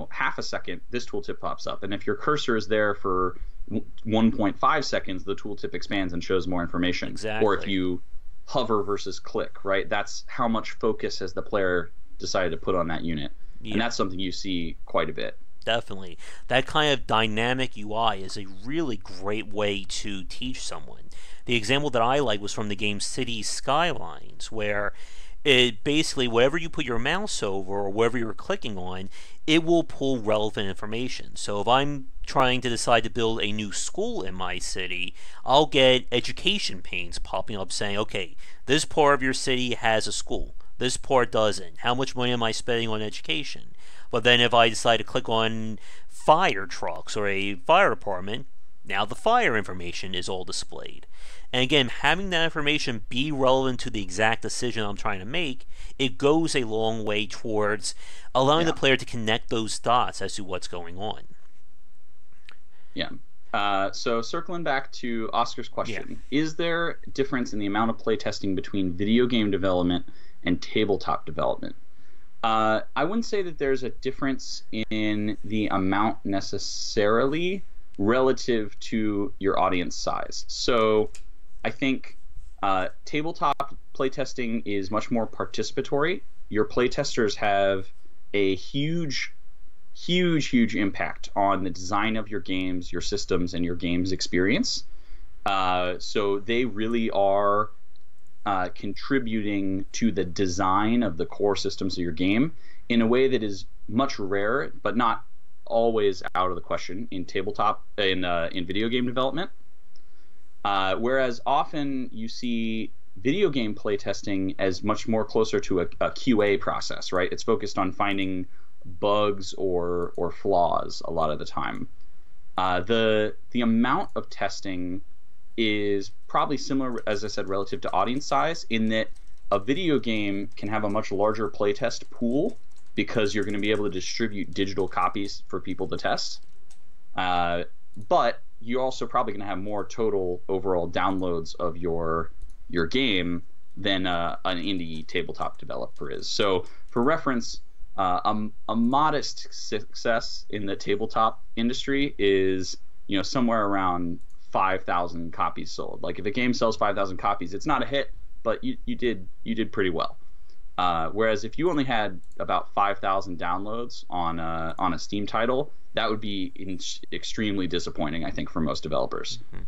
half a second, this tooltip pops up, and if your cursor is there for 1.5 seconds, the tooltip expands and shows more information. Exactly. Or if you hover versus click, right? That's how much focus has the player decided to put on that unit. Yeah. And that's something you see quite a bit. Definitely. That kind of dynamic UI is a really great way to teach someone. The example that I like was from the game City Skylines, where it basically, wherever you put your mouse over or wherever you're clicking on, it will pull relevant information. So if I'm trying to decide to build a new school in my city, I'll get education panes popping up saying, okay, this part of your city has a school. This part doesn't. How much money am I spending on education? But then if I decide to click on fire trucks or a fire department, now the fire information is all displayed. And again, having that information be relevant to the exact decision I'm trying to make, it goes a long way towards allowing the player to connect those dots as to what's going on. Yeah. So circling back to Oscar's question, is there a difference in the amount of playtesting between video game development and tabletop development? I wouldn't say that there's a difference in the amount necessarily relative to your audience size. So I think tabletop playtesting is much more participatory. Your playtesters have a huge impact on the design of your games, your systems, and your game's experience. So they really are contributing to the design of the core systems of your game in a way that is much rarer, but not always out of the question in video game development. Whereas often you see video game playtesting as much more closer to a QA process, right? It's focused on finding bugs or flaws a lot of the time. The amount of testing is probably similar, as I said, relative to audience size, in that a video game can have a much larger playtest pool because you're going to be able to distribute digital copies for people to test. But you're also probably going to have more total overall downloads of your game than an indie tabletop developer is. So for reference, a modest success in the tabletop industry is somewhere around 5,000 copies sold. Like if a game sells 5,000 copies, it's not a hit, but you did pretty well. Whereas if you only had about 5,000 downloads on a Steam title, that would be extremely disappointing, I think, for most developers. Mm-hmm.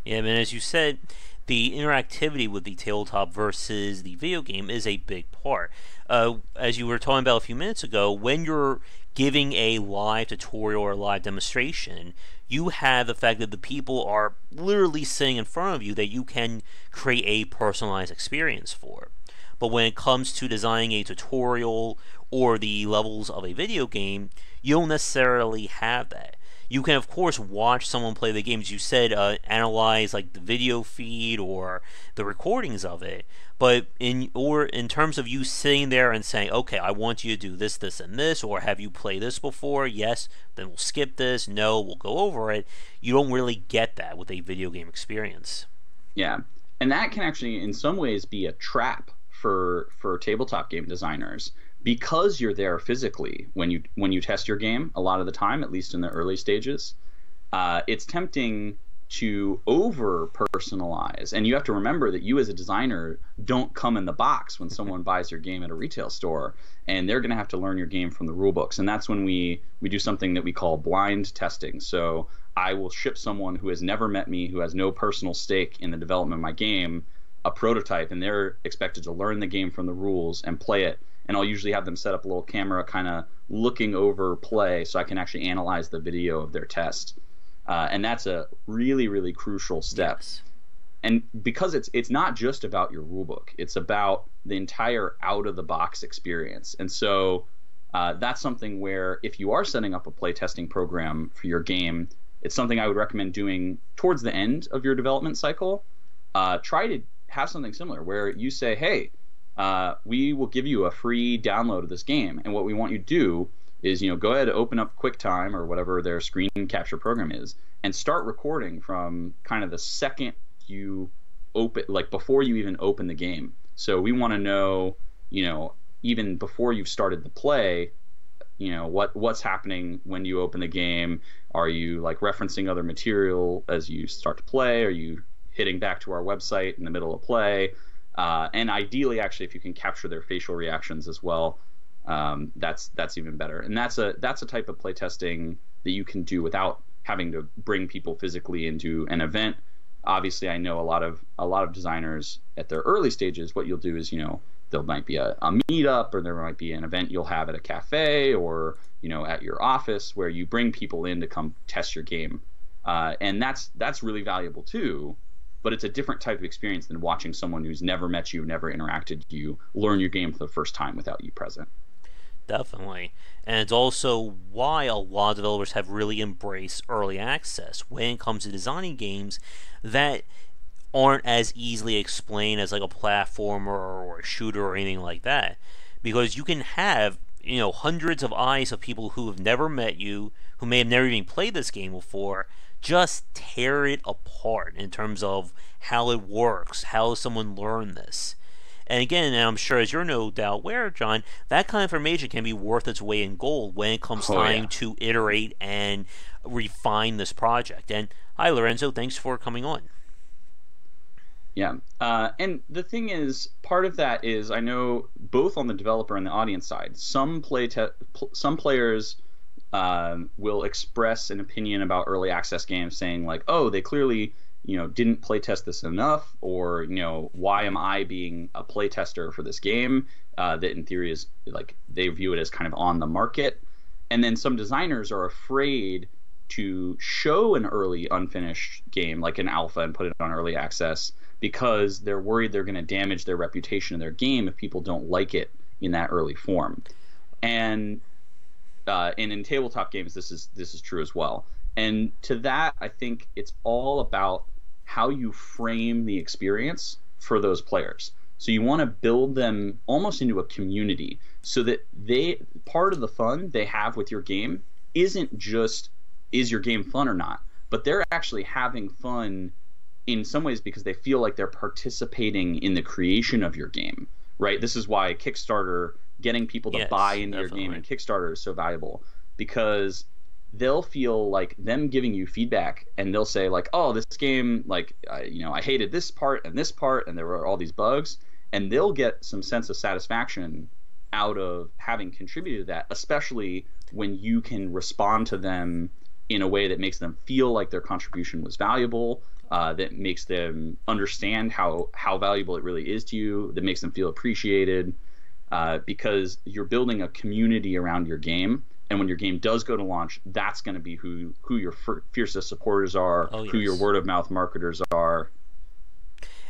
Yeah, man, as you said, the interactivity with the tabletop versus the video game is a big part. As you were talking about a few minutes ago, when you're giving a live tutorial or live demonstration, you have the fact that the people are literally sitting in front of you that you can create a personalized experience for. But when it comes to designing a tutorial or the levels of a video game, you don't necessarily have that. You can, of course, watch someone play the game, as you said, analyze like the video feed or the recordings of it. But in terms of you sitting there and saying, okay, I want you to do this, this, and this, or have you played this before? Yes, then we'll skip this. No, we'll go over it. You don't really get that with a video game experience. Yeah, and that can actually, in some ways, be a trap for tabletop game designers. Because you're there physically when you test your game, a lot of the time, at least in the early stages, it's tempting to over personalize. And you have to remember that you as a designer don't come in the box when someone buys your game at a retail store, and they're going to have to learn your game from the rule books. And that's when we do something that we call blind testing. So I will ship someone who has never met me, who has no personal stake in the development of my game, a prototype, and they're expected to learn the game from the rules and play it. And I'll usually have them set up a little camera kind of looking over play so I can actually analyze the video of their test. And that's a really, really crucial step. Yes. And because it's not just about your rulebook, it's about the entire out-of-the-box experience. And so that's something where if you are setting up a playtesting program for your game, it's something I would recommend doing towards the end of your development cycle. Try to have something similar where you say, hey, we will give you a free download of this game, and what we want you to do is, go ahead, open up QuickTime or whatever their screen capture program is, and start recording from kind of the second you open, like before you even open the game. So we want to know, even before you've started the play, what's happening when you open the game. Are you like referencing other material as you start to play? Are you hitting back to our website in the middle of play? And ideally, actually, if you can capture their facial reactions as well, that's even better. And that's a type of playtesting that you can do without having to bring people physically into an event. Obviously, I know a lot of designers at their early stages. What you'll do is, there might be a meetup, or there might be an event you'll have at a cafe, or at your office, where you bring people in to come test your game, and that's really valuable too. But it's a different type of experience than watching someone who's never met you, never interacted with you, learn your game for the first time without you present. Definitely. And it's also why a lot of developers have really embraced early access when it comes to designing games that aren't as easily explained as like a platformer or a shooter or anything like that. Because you can have, hundreds of eyes of people who have never met you, who may have never even played this game before, just tear it apart in terms of how it works, how someone learned this. And again, and I'm sure as you're no doubt aware, John, that kind of information can be worth its weight in gold when it comes time to iterate and refine this project. And hi, Lorenzo, thanks for coming on. Yeah, and the thing is, part of that is, I know both on the developer and the audience side, some players will express an opinion about early access games, saying like, oh, they clearly didn't playtest this enough, or why am I being a playtester for this game that in theory is like, they view it as kind of on the market. And then some designers are afraid to show an early unfinished game like an alpha and put it on early access, because they're worried they're going to damage their reputation of their game if people don't like it in that early form. And in tabletop games, this is true as well. And to that, I think it's all about how you frame the experience for those players. So you want to build them almost into a community, so that part of the fun they have with your game isn't just, is your game fun or not, but they're actually having fun in some ways because they feel like they're participating in the creation of your game, right? This is why Kickstarter, getting people to buy into your game in Kickstarter is so valuable, because they'll feel like them giving you feedback, and they'll say like, oh, this game, like, I hated this part, and there were all these bugs, and they'll get some sense of satisfaction out of having contributed to that, especially when you can respond to them in a way that makes them feel like their contribution was valuable, that makes them understand how valuable it really is to you, that makes them feel appreciated, because you're building a community around your game. And when your game does go to launch, that's going to be who your fiercest supporters are, who your word of mouth marketers are.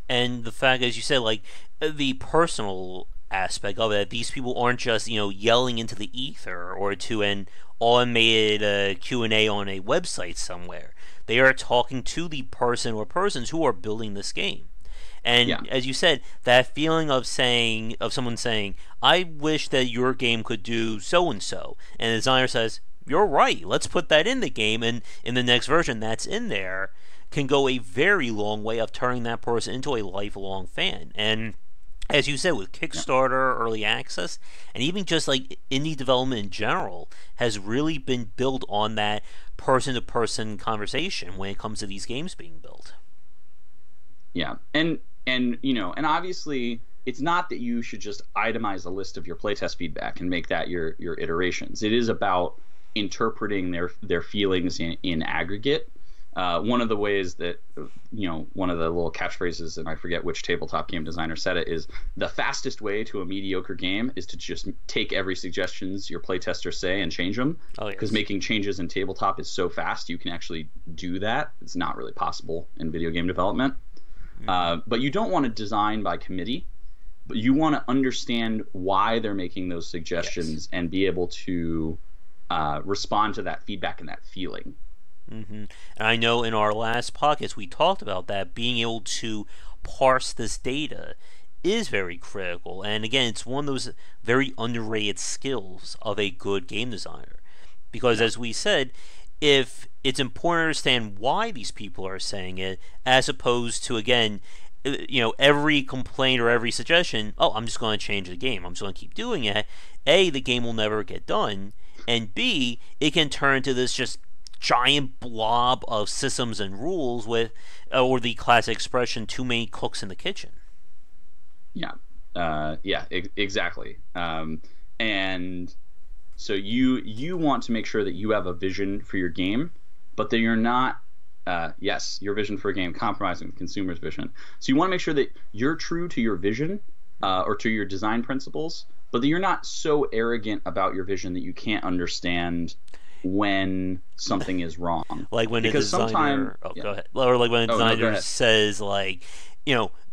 And the fact, as you said, like the personal aspect of it, these people aren't just yelling into the ether or to an automated Q&A on a website somewhere. They are talking to the person or persons who are building this game. And as you said, that feeling of someone saying, I wish that your game could do so-and-so. And the designer says, you're right, let's put that in the game, and in the next version that's in there, can go a very long way of turning that person into a lifelong fan. And as you said, with Kickstarter, early access, and even just like indie development in general, has really been built on that person-to-person conversation when it comes to these games being built. Yeah, and obviously, it's not that you should just itemize a list of your playtest feedback and make that your iterations. It is about interpreting their feelings in aggregate. One of the ways that, one of the little catchphrases, and I forget which tabletop game designer said it, is the fastest way to a mediocre game is to just take every suggestions your playtesters say and change them. Because making changes in tabletop is so fast, you can actually do that. It's not really possible in video game development. But you don't want to design by committee, but you want to understand why they're making those suggestions and be able to respond to that feedback and that feeling. Mm-hmm. And I know in our last podcast we talked about that, being able to parse this data is very critical. And again, it's one of those very underrated skills of a good game designer. Because Yeah. as we said, if it's important to understand why these people are saying it, as opposed to, again, every complaint or every suggestion, oh, I'm just going to change the game, I'm just going to keep doing it, A, the game will never get done, and B, it can turn into this just giant blob of systems and rules with, or the classic expression, too many cooks in the kitchen. Yeah. Exactly. And so you want to make sure that you have a vision for your game, but that you're not, yes, your vision for a game compromising the consumer's vision. So you want to make sure that you're true to your vision, or to your design principles, but that you're not so arrogant about your vision that you can't understand when something is wrong. Like when Because a designer, go ahead, or like when a designer says, like,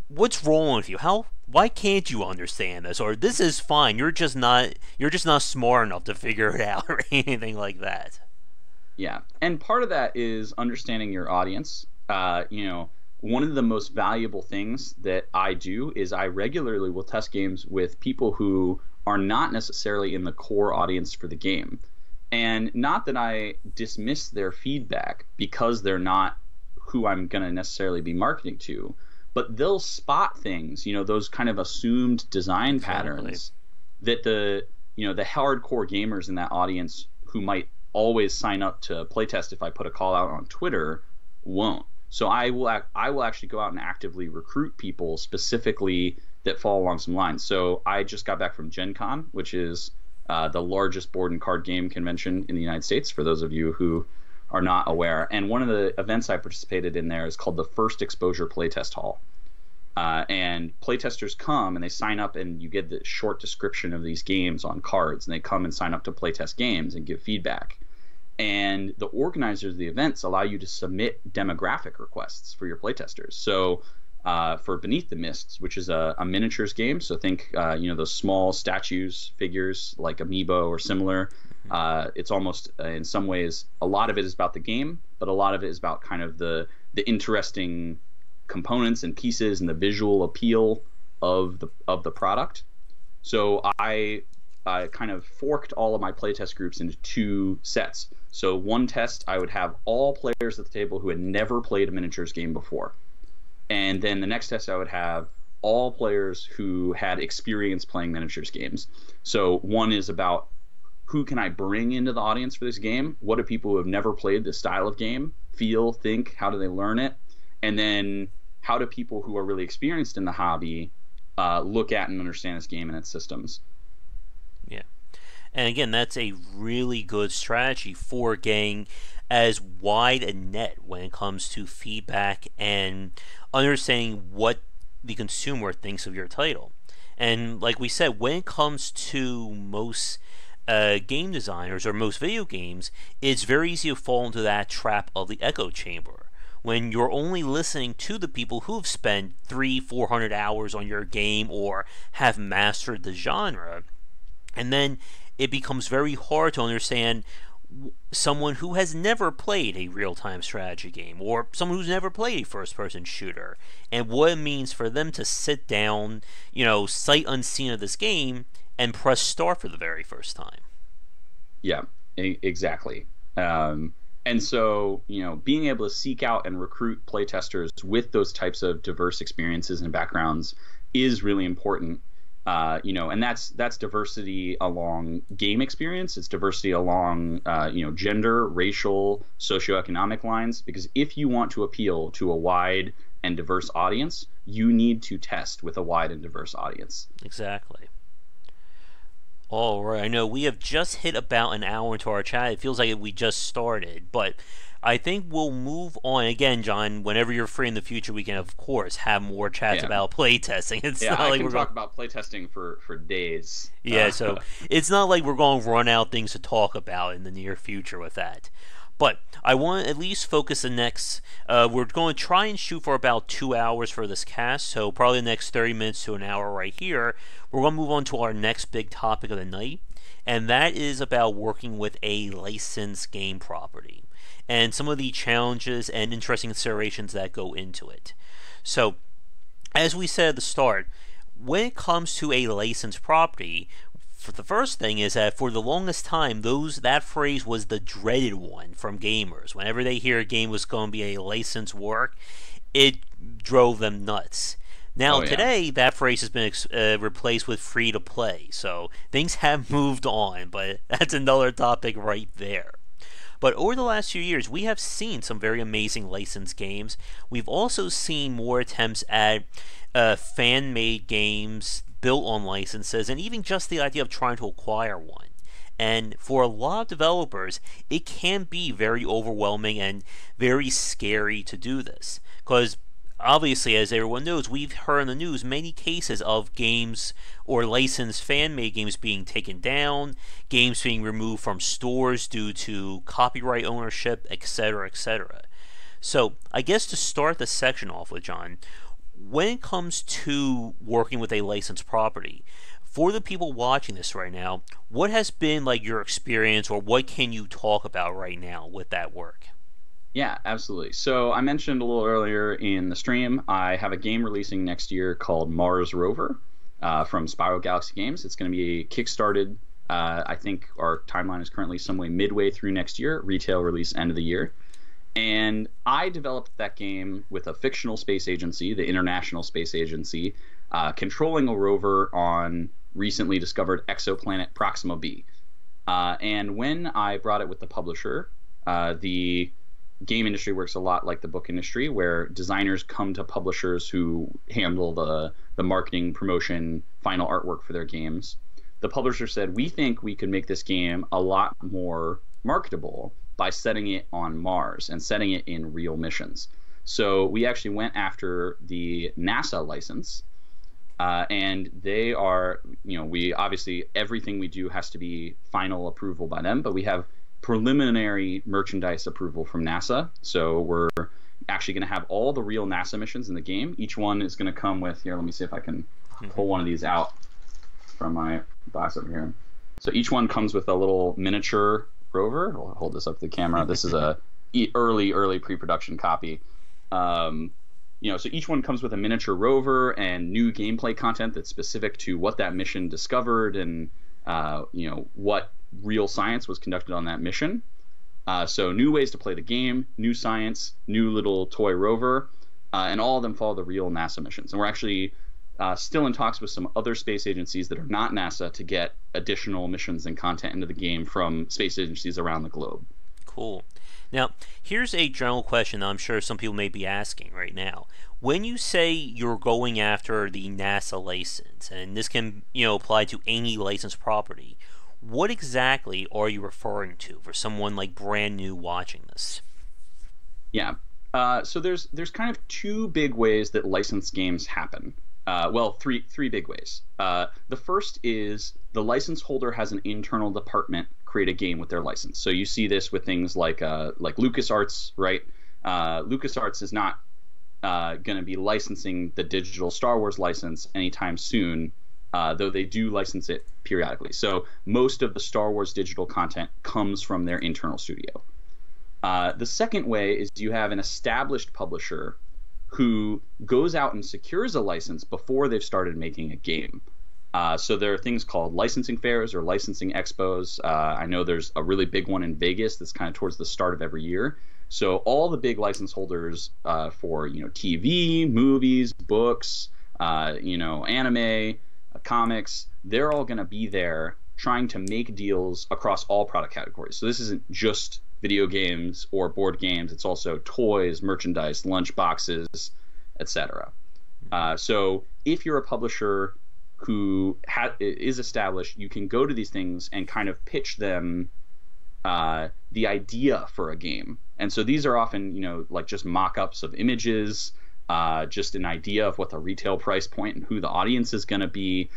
what's wrong with you? Why can't you understand this? Or this is fine. You're just not smart enough to figure it out, or anything like that. Yeah, and part of that is understanding your audience. One of the most valuable things that I do is I regularly will test games with people who are not necessarily in the core audience for the game. And not that I dismiss their feedback because they're not who I'm going to necessarily be marketing to, but they'll spot things, those kind of assumed design patterns that the hardcore gamers in that audience who might always sign up to playtest if I put a call out on Twitter won't. So I will actually go out and actively recruit people specifically that fall along some lines. So I just got back from Gen Con, which is the largest board and card game convention in the United States, for those of you who are not aware. And one of the events I participated in there is called the First Exposure Playtest Hall. And playtesters come and they sign up, and you get the short description of these games on cards, and they come and sign up to playtest games and give feedback. And the organizers of the events allow you to submit demographic requests for your playtesters. So for Beneath the Mists, which is a miniatures game, so think those small statues, figures like Amiibo or similar. It's almost in some ways a lot of it is about the game, but a lot of it is about kind of the interesting components and pieces and the visual appeal of the product. So I kind of forked all of my playtest groups into two sets. So one test, I would have all players at the table who had never played a miniatures game before. And then the next test, I would have all players who had experience playing miniatures games. So one is about who can I bring into the audience for this game? What do people who have never played this style of game feel, think? How do they learn it? And then how do people who are really experienced in the hobby look at and understand this game and its systems? Yeah. And again, that's a really good strategy for getting as wide a net when it comes to feedback and understanding what the consumer thinks of your title. And like we said, when it comes to most game designers or most video games, it's very easy to fall into that trap of the echo chamber. When you're only listening to the people who've spent 300-400 hours on your game or have mastered the genre, and then it becomes very hard to understand someone who has never played a real-time strategy game or someone who's never played a first-person shooter and what it means for them to sit down, sight unseen of this game and press start for the very first time. Yeah, exactly. And so, being able to seek out and recruit playtesters with those types of diverse experiences and backgrounds is really important. And that's diversity along game experience. It's diversity along, gender, racial, socioeconomic lines. Because if you want to appeal to a wide and diverse audience, you need to test with a wide and diverse audience. Exactly. All right. I know we have just hit about an hour into our chat. It feels like we just started, but I think we'll move on. Again, John, whenever you're free in the future, we can, of course, have more chats about playtesting. It's not I like can we're talk about playtesting for days. Yeah, so it's not like we're going to run out things to talk about in the near future with that. But I want to at least focus the next... we're going to try and shoot for about 2 hours for this cast, so probably the next 30 minutes to an hour right here. We're going to move on to our next big topic of the night, and that is about working with a licensed game property and some of the challenges and interesting considerations that go into it. So, as we said at the start, when it comes to a licensed property, for the first thing is that for the longest time, that phrase was the dreaded one from gamers. Whenever they hear a game was going to be a licensed work, it drove them nuts. Now, today, that phrase has been replaced with free to play, so things have moved on, but that's another topic right there. But over the last few years, we have seen some very amazing licensed games. We've also seen more attempts at fan-made games built on licenses, and even just the idea of trying to acquire one. And for a lot of developers, it can be very overwhelming and very scary to do this. Because obviously, as everyone knows, we've heard in the news many cases of games or licensed fan-made games being taken down, games being removed from stores due to copyright ownership, etc., etc. So, I guess to start the section off with, John, when it comes to working with a licensed property, for the people watching this right now, what has been like your experience, or what can you talk about right now with that work? Yeah, absolutely. So I mentioned a little earlier in the stream, I have a game releasing next year called Mars Rover from Spiral Galaxy Games. It's going to be kickstarted. I think our timeline is currently somewhere midway through next year, retail release end of the year. And I developed that game with a fictional space agency, the International Space Agency, controlling a rover on recently discovered exoplanet Proxima b. And when I brought it with the publisher, the game industry works a lot like the book industry, where designers come to publishers who handle the marketing, promotion, final artwork for their games. The publisher said, we think we could make this game a lot more marketable by setting it on Mars and setting it in real missions. So we actually went after the NASA license, and they are, we obviously, everything we do has to be final approval by them, but we have preliminary merchandise approval from NASA. So we're actually going to have all the real NASA missions in the game. Each one is going to come with, here, let me see if I can pull one of these out from my box over here. So each one comes with a little miniature rover. I'll hold this up to the camera. This is a early pre-production copy. So each one comes with a miniature rover and new gameplay content that's specific to what that mission discovered and what real science was conducted on that mission. So new ways to play the game, new science, new little toy rover, and all of them follow the real NASA missions. And we're actually still in talks with some other space agencies that are not NASA to get additional missions and content into the game from space agencies around the globe. Cool. Now, here's a general question that I'm sure some people may be asking right now. When you say you're going after the NASA license, and this can apply to any licensed property, what exactly are you referring to for someone like brand new watching this? Yeah. So there's kind of two big ways that licensed games happen. Three big ways. The first is the license holder has an internal department create a game with their license. So you see this with things like LucasArts, right? LucasArts is not going to be licensing the digital Star Wars license anytime soon, though they do license it periodically. So most of the Star Wars digital content comes from their internal studio. The second way is you have an established publisher who goes out and secures a license before they've started making a game. So there are things called licensing fairs or licensing expos. I know there's a really big one in Vegas that's kind of towards the start of every year. So all the big license holders for TV, movies, books, anime, comics, they're all going to be there trying to make deals across all product categories. So this isn't just video games or board games. It's also toys, merchandise, lunch boxes, etc. So if you're a publisher who is established, you can go to these things and kind of pitch them the idea for a game. And so these are often, like just mock-ups of images, just an idea of what the retail price point and who the audience is going to be,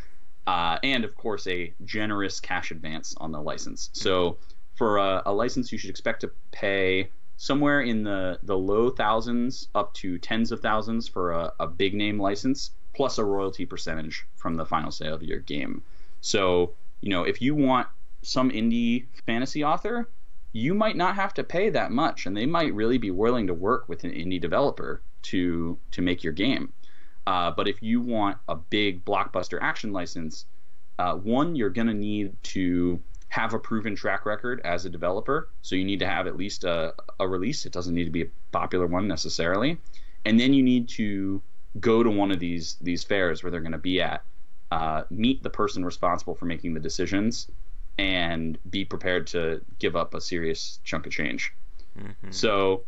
and of course a generous cash advance on the license. So for a license, you should expect to pay somewhere in the low thousands up to tens of thousands for a big name license, plus a royalty percentage from the final sale of your game. So, if you want some indie fantasy author, you might not have to pay that much, and they might really be willing to work with an indie developer to make your game. But if you want a big blockbuster action license, one, you're going to need to have a proven track record as a developer. So you need to have at least a release. It doesn't need to be a popular one necessarily. And then you need to go to one of these fairs where they're going to be at, meet the person responsible for making the decisions, and be prepared to give up a serious chunk of change. Mm-hmm. So,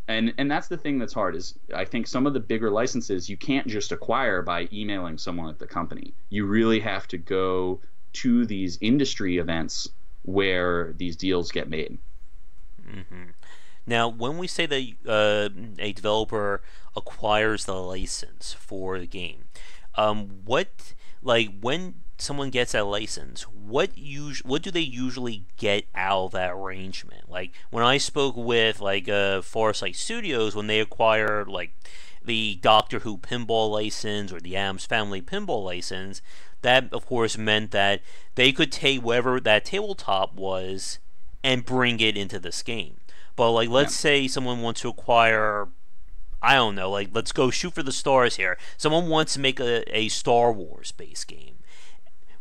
and that's the thing that's hard is I think some of the bigger licenses you can't just acquire by emailing someone at the company. You really have to go to these industry events where these deals get made. Mm-hmm. Now, when we say that a developer acquires the license for the game, when someone gets that license, what do they usually get out of that arrangement? Like when I spoke with Farsight Studios, when they acquire the Doctor Who pinball license or the Addams Family pinball license, that of course meant that they could take whatever that tabletop was and bring it into this game. But let's say someone wants to acquire, I don't know, let's go shoot for the stars here. Someone wants to make a Star Wars based game.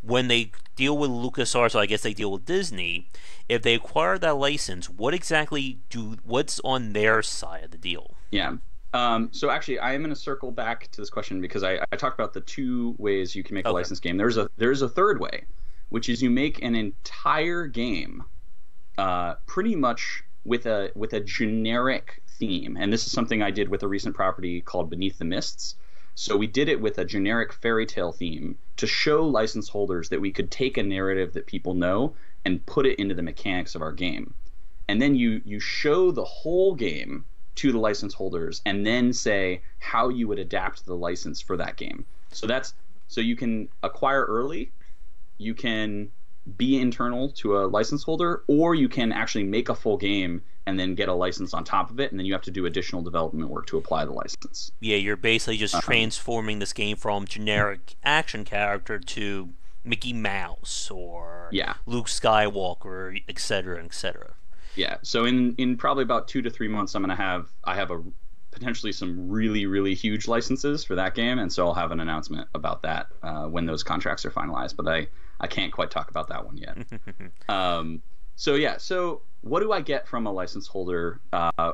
When they deal with LucasArts, so I guess they deal with Disney, if they acquire that license, what's on their side of the deal? Yeah. So actually, I am going to circle back to this question because I talked about the two ways you can make a licensed game. There's a third way, which is you make an entire game pretty much with a generic theme. And this is something I did with a recent property called Beneath the Mists. So we did it with a generic fairy tale theme to show license holders that we could take a narrative that people know and put it into the mechanics of our game. And then you show the whole game to the license holders and then say how you would adapt the license for that game. So you can acquire early, you can be internal to a license holder, or you can actually make a full game and then get a license on top of it, and then you have to do additional development work to apply the license. Yeah, you're basically just transforming this game from generic action character to Mickey Mouse or Luke Skywalker, etc., etc. Yeah, so in probably about 2 to 3 months, I have potentially some really, really huge licenses for that game, and so I'll have an announcement about that when those contracts are finalized, but I can't quite talk about that one yet. So what do I get from a license holder,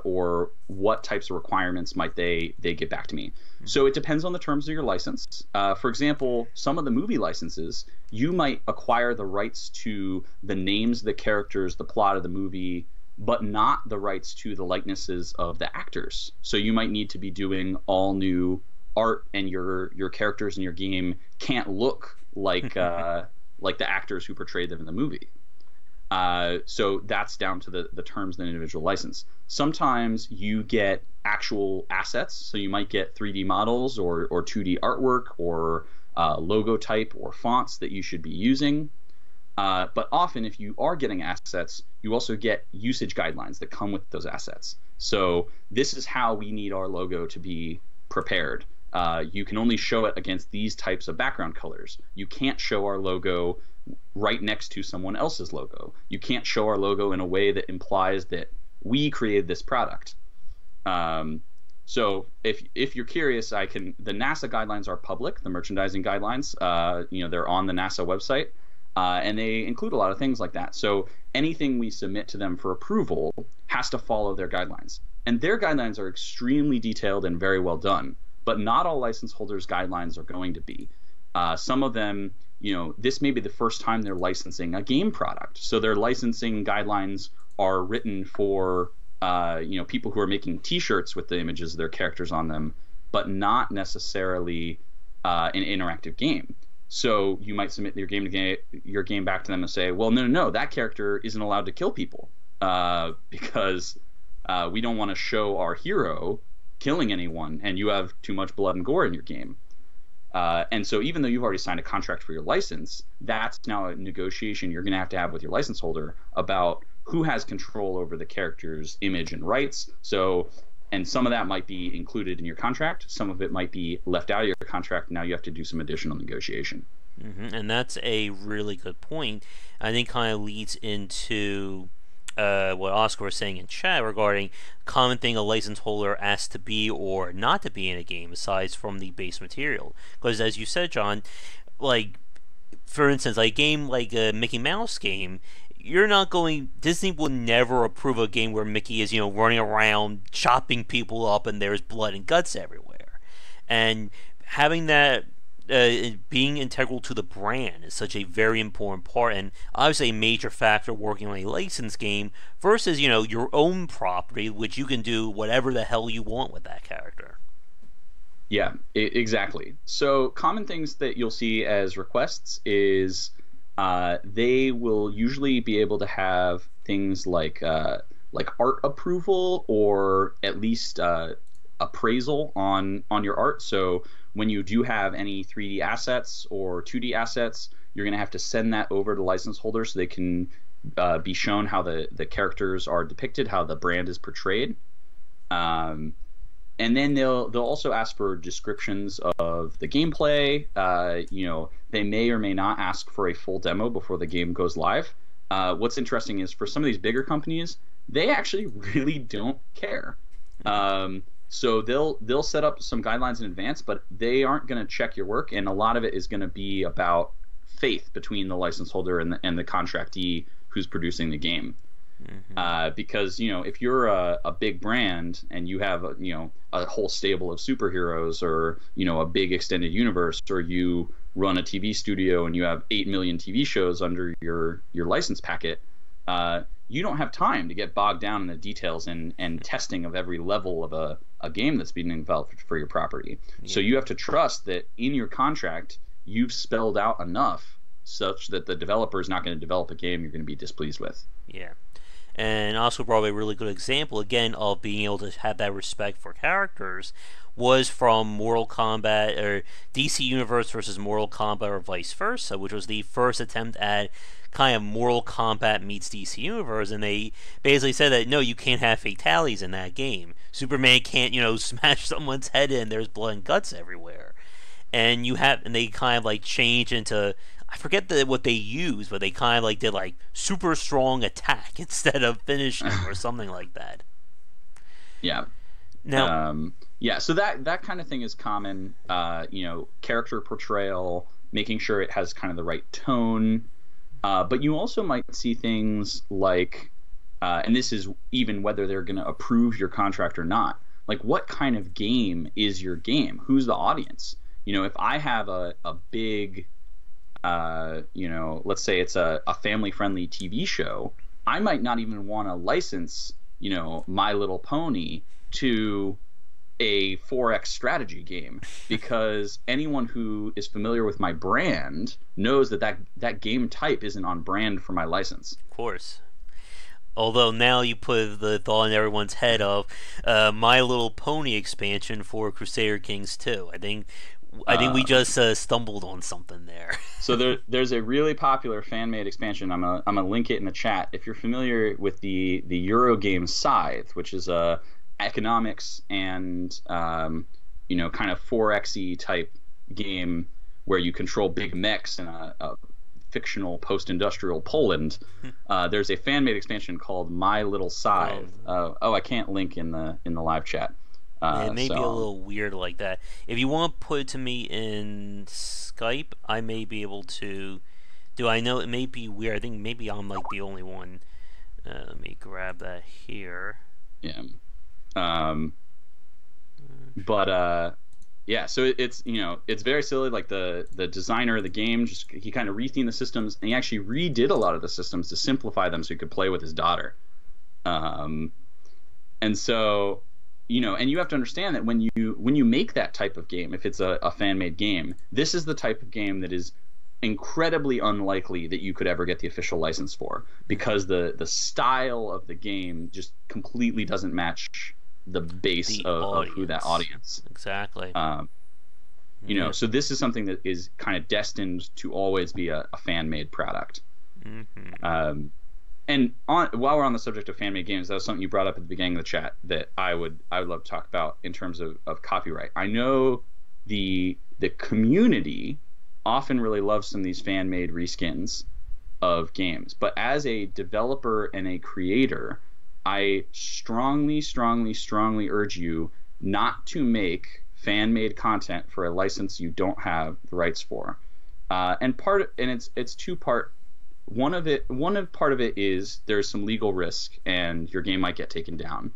or what types of requirements might they get back to me? So it depends on the terms of your license. For example, some of the movie licenses, you might acquire the rights to the names of the characters, the plot of the movie, but not the rights to the likenesses of the actors. So you might need to be doing all new art, and your characters in your game can't look like like the actors who portrayed them in the movie. So that's down to the terms of the individual license. Sometimes you get actual assets, so you might get 3D models or 2D artwork or logo type or fonts that you should be using. But often, if you are getting assets, you also get usage guidelines that come with those assets. So this is how we need our logo to be prepared. You can only show it against these types of background colors. You can't show our logo right next to someone else's logo. You can't show our logo in a way that implies that we created this product. So if you're curious, the NASA guidelines are public, the merchandising guidelines. They're on the NASA website, and they include a lot of things like that. So anything we submit to them for approval has to follow their guidelines. And their guidelines are extremely detailed and very well done. But not all license holders' guidelines are going to be. Some of them, this may be the first time they're licensing a game product. So their licensing guidelines are written for people who are making T-shirts with the images of their characters on them, but not necessarily an interactive game. So you might submit your game back to them and say, well, no, that character isn't allowed to kill people because we don't want to show our hero killing anyone, and you have too much blood and gore in your game. And so even though you've already signed a contract for your license, that's now a negotiation you're going to have with your license holder about who has control over the character's image and rights. And some of that might be included in your contract. Some of it might be left out of your contract. Now you have to do some additional negotiation. Mm-hmm. And that's a really good point. I think kind of leads into what Oscar was saying in chat regarding common thing a license holder asks to be or not to be in a game aside from the base material. Because as you said, John, like for instance, like a game like a Mickey Mouse game, you're not going. Disney will never approve a game where Mickey is, running around chopping people up and there's blood and guts everywhere. And having that being integral to the brand is such a very important part, and obviously a major factor working on a licensed game versus your own property, which you can do whatever the hell you want with that character. Yeah, exactly. So common things that you'll see as requests is they will usually be able to have things like art approval or at least appraisal on your art. So when you do have any 3D assets or 2D assets, you're going to have to send that over to license holders so they can be shown how the characters are depicted, how the brand is portrayed. And then they'll also ask for descriptions of the gameplay. They may or may not ask for a full demo before the game goes live. What's interesting is for some of these bigger companies, they actually really don't care. So they'll set up some guidelines in advance, but they aren't going to check your work, and a lot of it is going to be about faith between the license holder and the contractee who's producing the game. Mm-hmm. Because if you're a big brand and you have a whole stable of superheroes or a big extended universe, or you run a TV studio and you have 8 million TV shows under your license packet, you don't have time to get bogged down in the details and testing of every level of a game that's being developed for your property. Yeah. So you have to trust that in your contract you've spelled out enough such that the developer is not going to develop a game you're going to be displeased with. Yeah. And also probably a really good example, again, of being able to have that respect for characters was from Mortal Kombat, or DC Universe versus Mortal Kombat, or vice versa, which was the first attempt at kind of Mortal Kombat meets DC Universe, and they basically said that, no, you can't have fatalities in that game. Superman can't, smash someone's head in, there's blood and guts everywhere. And they kind of like changed into, I forget what they used, but they kind of did super strong attack instead of finishing or something like that. Yeah. Now, so that kind of thing is common. Character portrayal, making sure it has kind of the right tone. But you also might see things like, and this is even whether they're going to approve your contract or not. Like, what kind of game is your game? Who's the audience? If I have a big let's say it's a family-friendly TV show, I might not even want to license, My Little Pony to a 4X strategy game, because anyone who is familiar with my brand knows that game type isn't on brand for my license. Of course. Although now you put the thought in everyone's head of My Little Pony expansion for Crusader Kings 2. I think we just stumbled on something there. So there's a really popular fan-made expansion. I'm gonna link it in the chat. If you're familiar with the Euro game Scythe, which is a economics and kind of 4X-y type game where you control big mechs in a fictional post-industrial Poland, there's a fan-made expansion called My Little Scythe. I can't link in the live chat. It may be a little weird like that. If you want to put it to me in Skype, I may be able to. I know it may be weird. I think maybe I'm the only one. Let me grab that here. Yeah. So it's very silly. Like the designer of the game, he kind of rethemed the systems, and he actually redid a lot of the systems to simplify them so he could play with his daughter. And so. And you have to understand that when you make that type of game, if it's a fan-made game, this is the type of game that is incredibly unlikely that you could ever get the official license for, because the style of the game just completely doesn't match the base of who that audience. Exactly. So this is something that is kind of destined to always be a fan-made product. Mm-hmm. And while we're on the subject of fan-made games, that was something you brought up at the beginning of the chat that I would love to talk about in terms of copyright. I know the community often really loves some of these fan-made reskins, of games. But as a developer and a creator, I strongly, strongly, strongly urge you not to make fan-made content for a license you don't have the rights for. It's two-part. Part of it is there's some legal risk and your game might get taken down.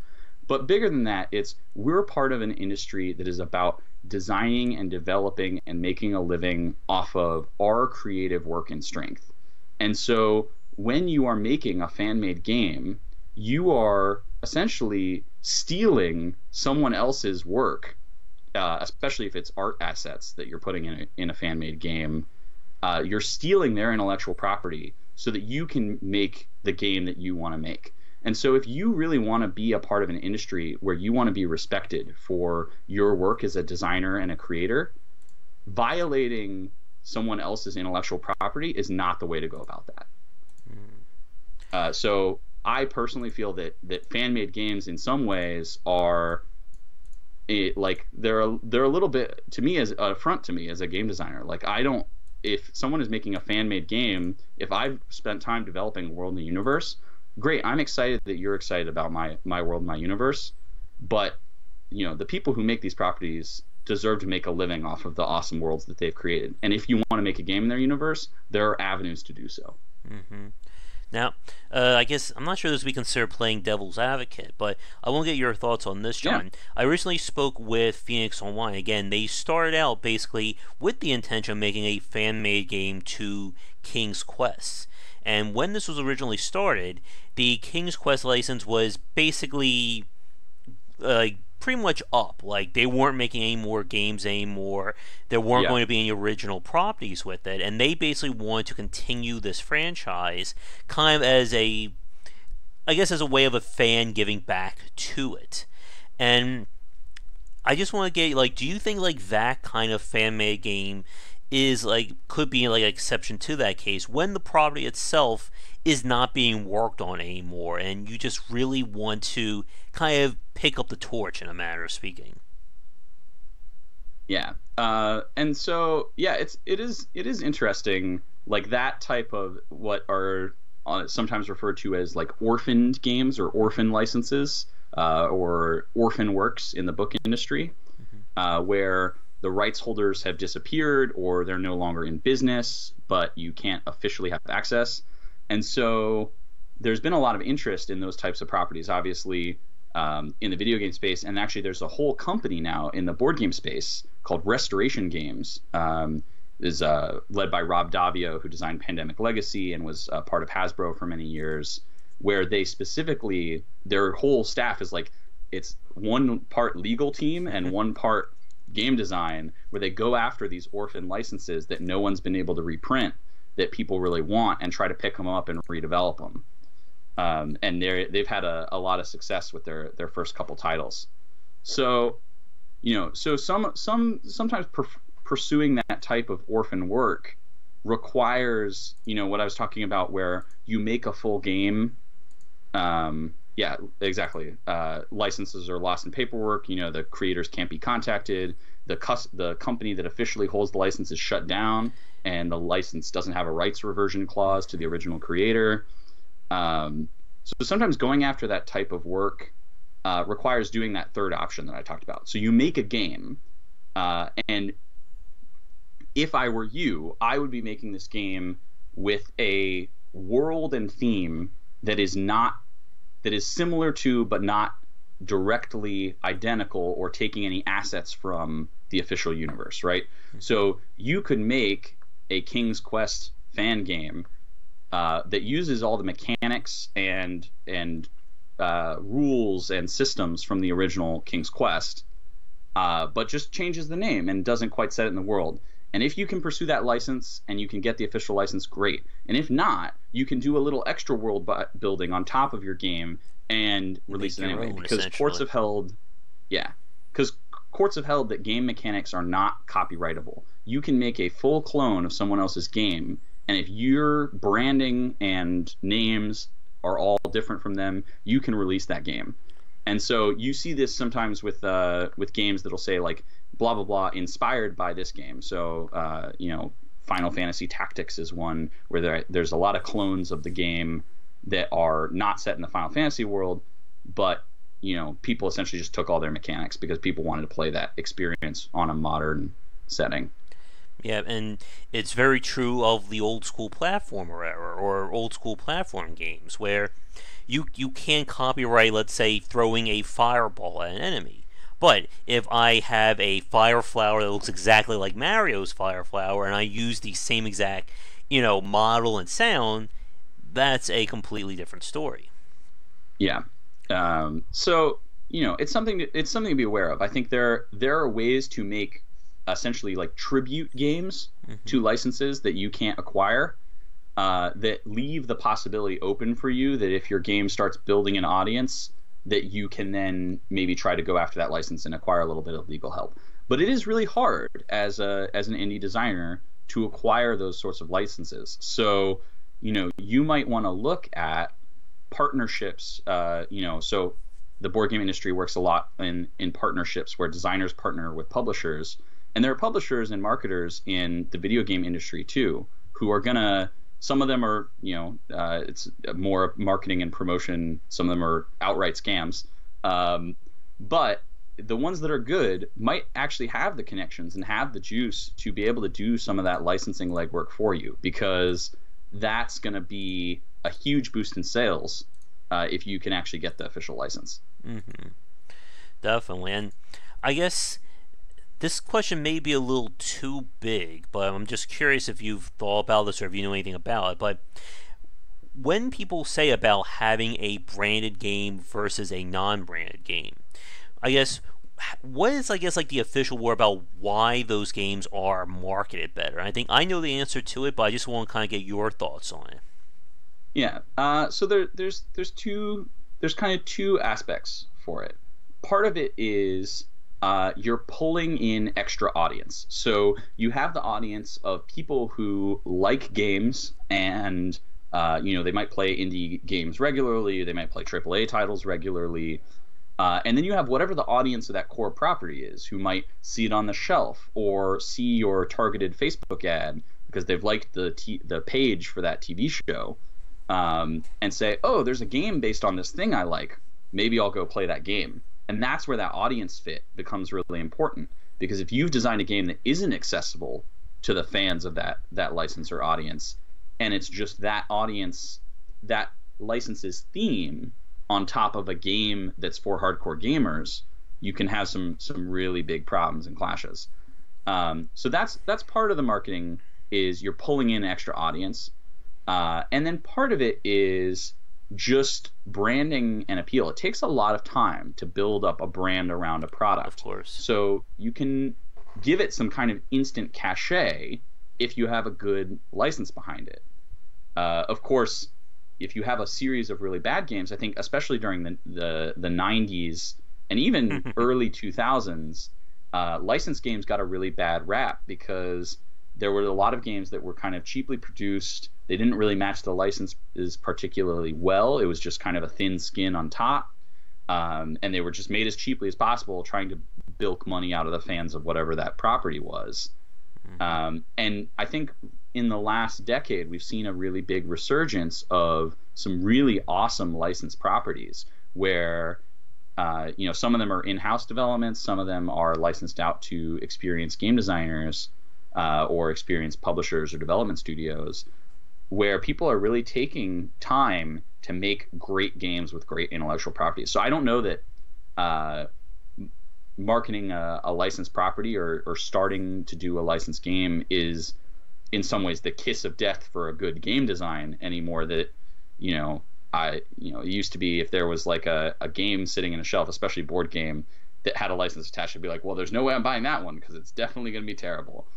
But bigger than that, we're part of an industry that is about designing and developing and making a living off of our creative work and strength. And so when you are making a fan-made game, you are essentially stealing someone else's work, especially if it's art assets that you're putting in a fan-made game. You're stealing their intellectual property so that you can make the game that you want to make. And so if you really want to be a part of an industry where you want to be respected for your work as a designer and a creator, violating someone else's intellectual property is not the way to go about that. So I personally feel that fan-made games in some ways are they're a little bit, to me, as an affront to me as a game designer. Like, if someone is making a fan-made game, if I've spent time developing a world and a universe, great, I'm excited that you're excited about my world and my universe, but the people who make these properties deserve to make a living off of the awesome worlds that they've created. And if you want to make a game in their universe, there are avenues to do so. Mm-hmm. Now, I guess I'm not sure this would be considered playing devil's advocate, but I want to get your thoughts on this, John. Yeah. I recently spoke with Phoenix Online. Again, they started out basically with the intention of making a fan-made game to King's Quest. And when this was originally started, the King's Quest license was basically pretty much up. Like, they weren't making any more games anymore. There weren't going to be any original properties with it. And they basically wanted to continue this franchise kind of as a way of a fan giving back to it. And I just want to get, do you think, that kind of fan-made game is, could be, an exception to that case when the property itself is not being worked on anymore and you just really want to kind of pick up the torch, in a manner of speaking? Yeah. And so, it is interesting, that type of what are sometimes referred to as orphaned games or orphan licenses, or orphan works in the book industry, where the rights holders have disappeared or they're no longer in business, but you can't officially have access. And so there's been a lot of interest in those types of properties, obviously, in the video game space. And actually, there's a whole company now in the board game space called Restoration Games, is led by Rob Davio, who designed Pandemic Legacy and was part of Hasbro for many years, where they specifically, their whole staff is it's one part legal team and one part game design, where they go after these orphan licenses that no one's been able to reprint that people really want and try to pick them up and redevelop them. And they've had a lot of success with their first couple titles. So, sometimes pursuing that type of orphan work requires, what I was talking about, where you make a full game. Yeah, exactly. Licenses are lost in paperwork. The creators can't be contacted. The company that officially holds the license is shut down, and the license doesn't have a rights reversion clause to the original creator. So sometimes going after that type of work requires doing that third option that I talked about. So you make a game, and if I were you, I would be making this game with a world and theme that is similar to, but not directly identical or taking any assets from the official universe, right? Mm-hmm. So you could make a King's Quest fan game that uses all the mechanics and rules and systems from the original King's Quest, but just changes the name and doesn't quite set it in the world. And if you can pursue that license and you can get the official license, great. And if not, you can do a little extra world building on top of your game and release it anyway. Because courts have held that game mechanics are not copyrightable. You can make a full clone of someone else's game, and if your branding and names are all different from them, you can release that game. And so you see this sometimes with games that'll say blah blah blah inspired by this game. So Final Fantasy Tactics is one where there's a lot of clones of the game that are not set in the Final Fantasy world, but people essentially just took all their mechanics because people wanted to play that experience on a modern setting. Yeah, and it's very true of the old school platformer era or old school platform games where you can't copyright, let's say, throwing a fireball at an enemy. But if I have a fire flower that looks exactly like Mario's fire flower and I use the same exact, model and sound, that's a completely different story. Yeah. So it's something to be aware of. I think there are ways to make essentially like tribute games to licenses that you can't acquire, that leave the possibility open for you that if your game starts building an audience, that you can then maybe try to go after that license and acquire a little bit of legal help. But it is really hard as an indie designer to acquire those sorts of licenses. So you might want to look at partnerships. So the board game industry works a lot in partnerships where designers partner with publishers. And there are publishers and marketers in the video game industry too, who are gonna. Some of them are, it's more marketing and promotion. Some of them are outright scams. But the ones that are good might actually have the connections and have the juice to be able to do some of that licensing legwork for you, because that's going to be a huge boost in sales if you can actually get the official license. Mm-hmm. Definitely. And I guess this question may be a little too big, but I'm just curious if you've thought about this or if you know anything about it. But when people say about having a branded game versus a non-branded game, I guess what is like the official word about why those games are marketed better? I think I know the answer to it, but I just want to kind of get your thoughts on it. Yeah. So there's kind of two aspects for it. Part of it is you're pulling in extra audience. So you have the audience of people who like games and they might play indie games regularly, they might play AAA titles regularly, and then you have whatever the audience of that core property is, who might see it on the shelf or see your targeted Facebook ad because they've liked the page for that TV show, and say, oh, there's a game based on this thing I like, maybe I'll go play that game. And that's where that audience fit becomes really important, because if you've designed a game that isn't accessible to the fans of that license or audience, and it's just that audience, that license's theme on top of a game that's for hardcore gamers, you can have some really big problems and clashes. So that's part of the marketing, is you're pulling in extra audience, and then part of it is just branding and appeal. It takes a lot of time to build up a brand around a product. Of course. So you can give it some kind of instant cachet if you have a good license behind it. Of course, if you have a series of really bad games, I think especially during the 90s and even early 2000s, licensed games got a really bad rap because there were a lot of games that were kind of cheaply produced. They didn't really match the licenses particularly well. It was just kind of a thin skin on top. And they were just made as cheaply as possible, trying to bilk money out of the fans of whatever that property was. And I think in the last decade, we've seen a really big resurgence of some really awesome licensed properties where, some of them are in-house developments, some of them are licensed out to experienced game designers, or experienced publishers or development studios, where people are really taking time to make great games with great intellectual property. So I don't know that marketing a licensed property or starting to do a licensed game is in some ways the kiss of death for a good game design anymore. That it used to be, if there was like a game sitting in a shelf, especially a board game, that had a license attached, I'd be like, well, there's no way I'm buying that one because it's definitely going to be terrible.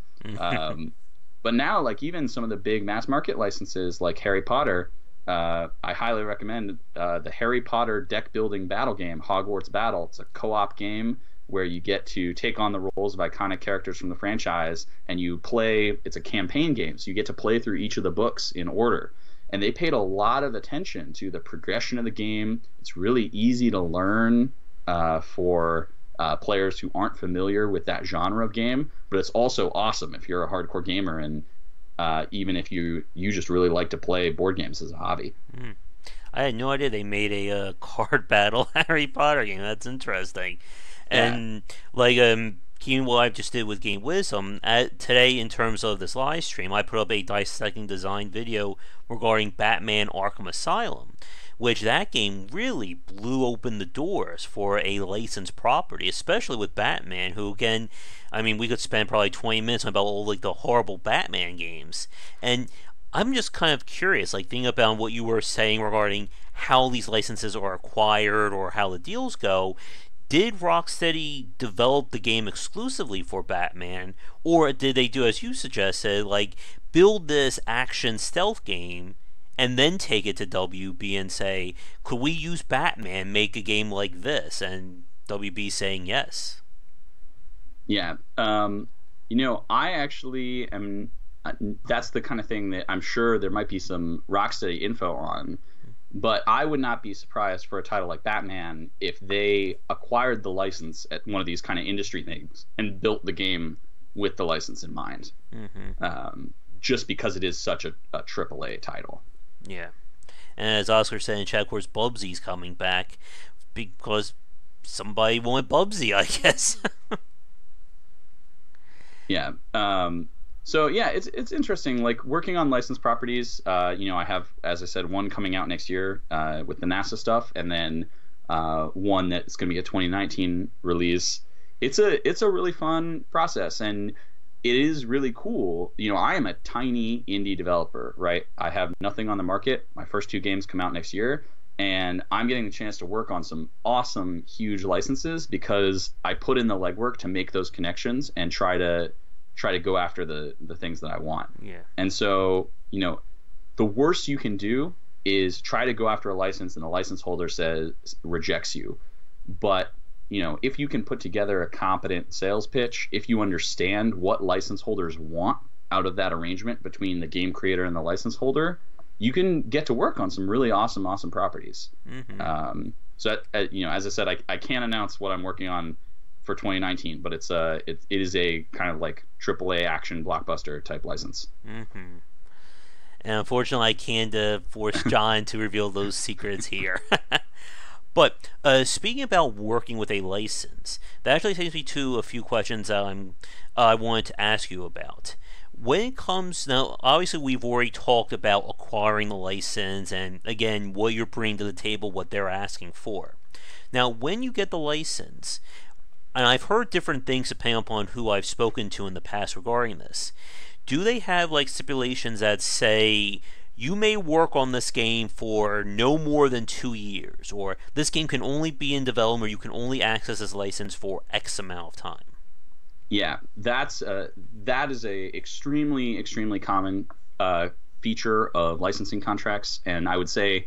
But now, like, even some of the big mass market licenses like Harry Potter, I highly recommend the Harry Potter deck building battle game, Hogwarts Battle. It's a co-op game where you get to take on the roles of iconic characters from the franchise, and you play. It's a campaign game, so you get to play through each of the books in order. And they paid a lot of attention to the progression of the game. It's really easy to learn for players who aren't familiar with that genre of game, but it's also awesome if you're a hardcore gamer and even if you just really like to play board games as a hobby. Mm. I had no idea they made a card battle Harry Potter game. That's interesting. Yeah. And like what I just did with Game Wisdom today, in terms of this live stream, I put up a Dissecting Design video regarding Batman Arkham Asylum, which that game really blew open the doors for a licensed property, especially with Batman, who, again, I mean, we could spend probably 20 minutes about all like the horrible Batman games. And I'm just kind of curious, like thinking about what you were saying regarding how these licenses are acquired or how the deals go. Did Rocksteady develop the game exclusively for Batman, or did they do, as you suggested, like build this action stealth game and then take it to WB and say, could we use Batman, make a game like this? And WB saying yes. Yeah. I actually am. That's the kind of thing that I'm sure there might be some Rocksteady info on. But I would not be surprised for a title like Batman if they acquired the license at one of these kind of industry things and built the game with the license in mind. Just because it is such a AAA title. Yeah. And as Oscar said in chat, of course, Bubsy's coming back because somebody wanted Bubsy, I guess. Yeah. So yeah, it's interesting. Like working on licensed properties. I have, as I said, one coming out next year with the NASA stuff, and then one that's going to be a 2019 release. It's a really fun process, and it is really cool. I am a tiny indie developer, right? I have nothing on the market. My first 2 games come out next year, and I'm getting the chance to work on some awesome, huge licenses because I put in the legwork to make those connections and try to go after the things that I want. Yeah. And so, the worst you can do is try to go after a license and the license holder rejects you. But, if you can put together a competent sales pitch, if you understand what license holders want out of that arrangement between the game creator and the license holder, you can get to work on some really awesome properties. Mm-hmm. So, as I said, I can't announce what I'm working on for 2019, but it is a kind of like AAA action blockbuster type license. Mm-hmm. And unfortunately, I can't force John to reveal those secrets here. But speaking about working with a license, that actually takes me to a few questions that I wanted to ask you about. When it comes, now obviously we've already talked about acquiring the license and again what you're bringing to the table, what they're asking for. Now when you get the license, and I've heard different things depending upon who I've spoken to in the past regarding this, do they have like stipulations that say you may work on this game for no more than 2 years, or this game can only be in development, or you can only access this license for X amount of time? Yeah, that is a extremely common feature of licensing contracts, and I would say,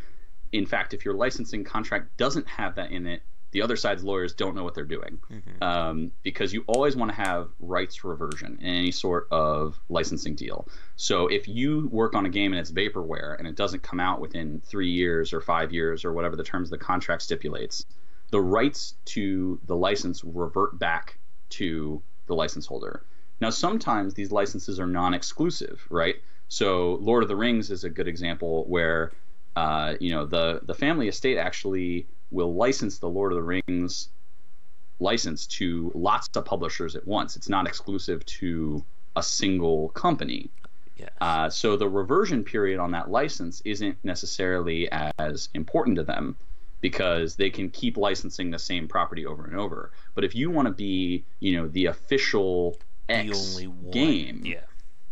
in fact, if your licensing contract doesn't have that in it, the other side's lawyers don't know what they're doing. Mm-hmm. Because you always want to have rights reversion in any sort of licensing deal. So if you work on a game and it's vaporware and it doesn't come out within 3 years or 5 years or whatever the terms of the contract stipulates, the rights to the license revert back to the license holder. Now, sometimes these licenses are non-exclusive, right? So Lord of the Rings is a good example where the family estate actually will license the Lord of the Rings license to lots of publishers at once. It's not exclusive to a single company. Yes. So the reversion period on that license isn't necessarily as important to them because they can keep licensing the same property over and over. But if you want to be, the official X game,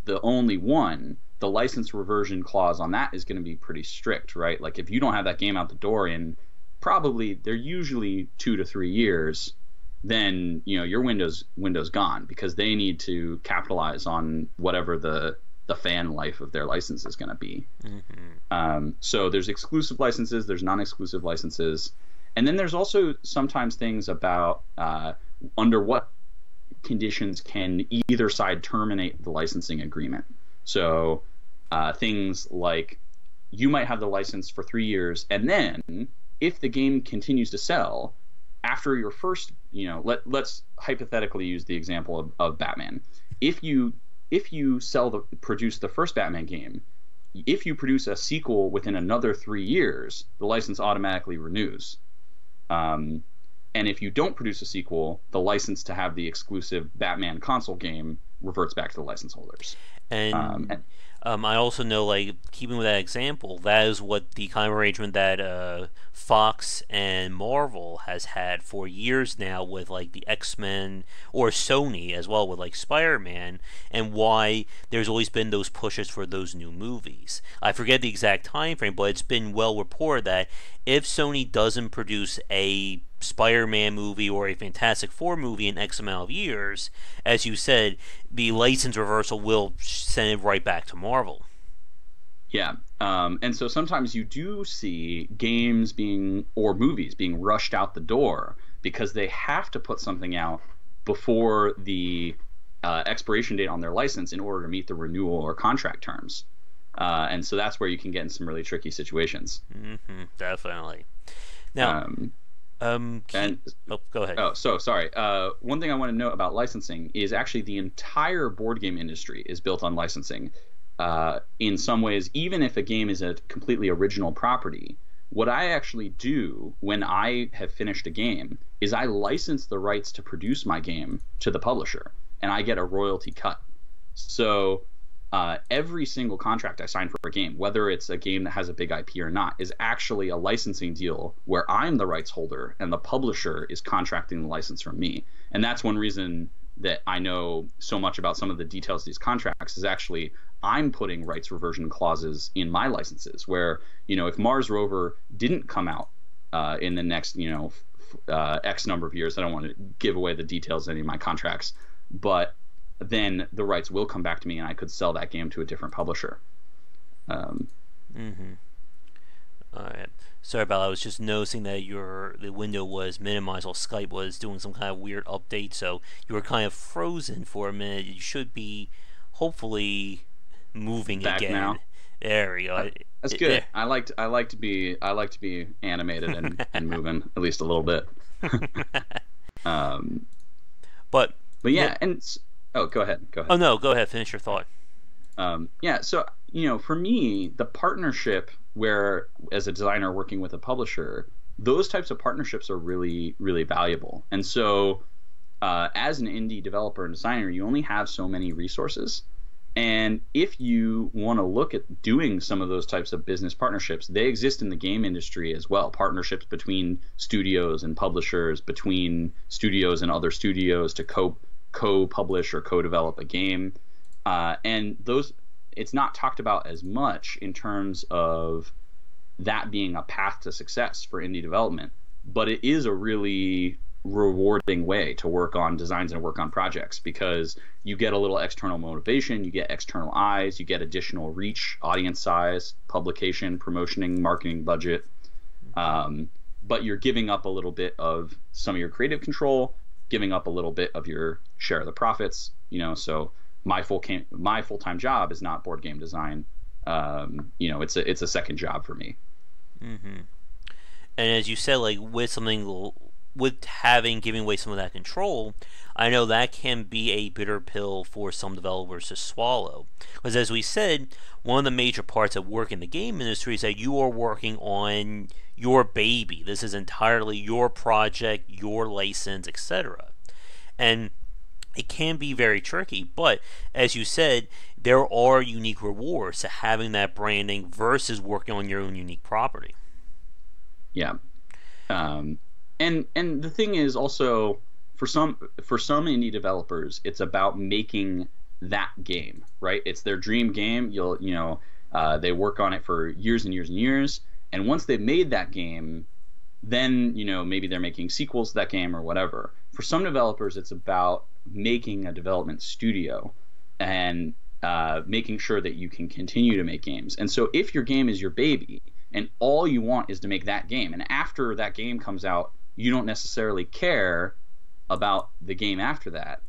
the only one, the license reversion clause on that is going to be pretty strict, right? Like if you don't have that game out the door in they're usually 2 to 3 years, then your window's gone because they need to capitalize on whatever the fan life of their license is going to be. Mm-hmm. So there's exclusive licenses, there's non-exclusive licenses, and then there's also sometimes things about under what conditions can either side terminate the licensing agreement. So things like you might have the license for 3 years, and then if the game continues to sell after your first, let's hypothetically use the example of Batman. If you if you produce the first Batman game, if you produce a sequel within another 3 years, the license automatically renews. And if you don't produce a sequel, the license to have the exclusive Batman console game reverts back to the license holders. I also know, like, keeping with that example, that is what the kind of arrangement that Fox and Marvel has had for years now with, like, the X-Men, or Sony as well with, like, Spider-Man, and why there's always been those pushes for those new movies. I forget the exact time frame, but it's been well reported that if Sony doesn't produce a Spider-Man movie or a Fantastic Four movie in X amount of years, as you said, the license reversal will send it right back to Marvel. Yeah, and so sometimes you do see games or movies being rushed out the door because they have to put something out before the expiration date on their license in order to meet the renewal or contract terms. And so that's where you can get in some really tricky situations. Definitely. Now, go ahead. Oh, so sorry. One thing I want to note about licensing is actually the entire board game industry is built on licensing. In some ways, even if a game is a completely original property, what I actually do when I have finished a game is I license the rights to produce my game to the publisher, and I get a royalty cut. So every single contract I sign for a game, whether it's a game that has a big IP or not, is actually a licensing deal where I'm the rights holder and the publisher is contracting the license from me. And that's one reason that I know so much about some of the details of these contracts is actually I'm putting rights reversion clauses in my licenses where, if Mars Rover didn't come out in the next, X number of years, I don't want to give away the details of any of my contracts, but then the rights will come back to me and I could sell that game to a different publisher. All right. Sorry about that. I was just noticing that the window was minimized while Skype was doing some kind of weird update, so you were kind of frozen for a minute. You should be hopefully moving back again. Now. There we go. That's good. I like to be animated and moving at least a little bit. But yeah, go ahead. Oh no, go ahead. Finish your thought. So for me, the partnership where, as a designer working with a publisher, those types of partnerships are really, really valuable. And so, as an indie developer and designer, you only have so many resources. And if you want to look at doing some of those types of business partnerships, they exist in the game industry as well. Partnerships between studios and publishers, between studios and other studios to co-publish or co-develop a game. And those, it's not talked about as much in terms of that being a path to success for indie development, but it is a really rewarding way to work on designs and work on projects because you get a little external motivation, you get external eyes, you get additional reach, audience size, publication, promotioning, marketing budget, but you're giving up a little bit of some of your creative control, giving up a little bit of your share of the profits. So my full-time job is not board game design. It's a second job for me. And as you said, like with giving away some of that control, I know that can be a bitter pill for some developers to swallow. Because as we said, one of the major parts of work in the game industry is that you are working on your baby. This is entirely your project, your license, etc. And it can be very tricky, but as you said, there are unique rewards to having that branding versus working on your own unique property. Yeah. And the thing is also for some indie developers, it's about making that game, right? It's their dream game. They work on it for years and years and years, and once they've made that game, then maybe they're making sequels to that game or whatever. For some developers, it's about making a development studio and making sure that you can continue to make games. And so if your game is your baby and all you want is to make that game, and after that game comes out, you don't necessarily care about the game after that,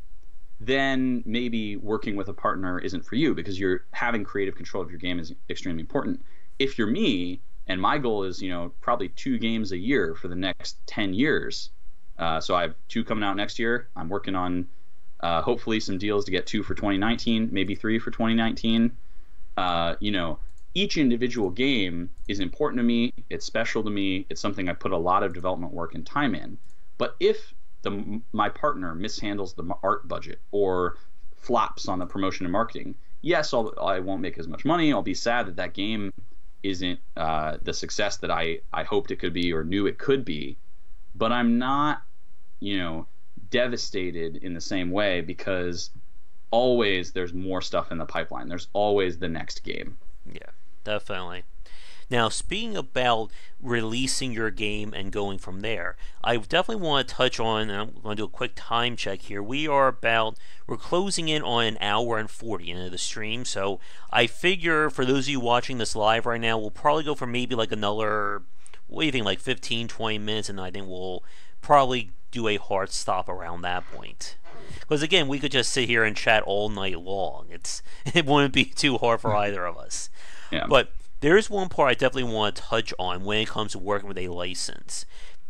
then maybe working with a partner isn't for you because you're having creative control of your game is extremely important. If you're me, and my goal is, probably 2 games a year for the next 10 years. So I have 2 coming out next year. I'm working on Hopefully some deals to get 2 for 2019, maybe 3 for 2019. Each individual game is important to me. It's special to me. It's something I put a lot of development work and time in. But if my partner mishandles the art budget or flops on the promotion and marketing, yes, I won't make as much money. I'll be sad that game isn't the success that I hoped it could be or knew it could be. But I'm not, devastated in the same way, because always there's more stuff in the pipeline. There's always the next game. Yeah, definitely. Now, speaking about releasing your game and going from there, I definitely want to touch on, and I'm going to do a quick time check here. We're closing in on an hour and 40 into the stream, so I figure for those of you watching this live right now, we'll probably go for maybe like another, what do you think, like 15, 20 minutes, and I think we'll probably do a hard stop around that point. Because again, we could just sit here and chat all night long. It wouldn't be too hard for either of us. Yeah. But there is one part I definitely want to touch on when it comes to working with a license,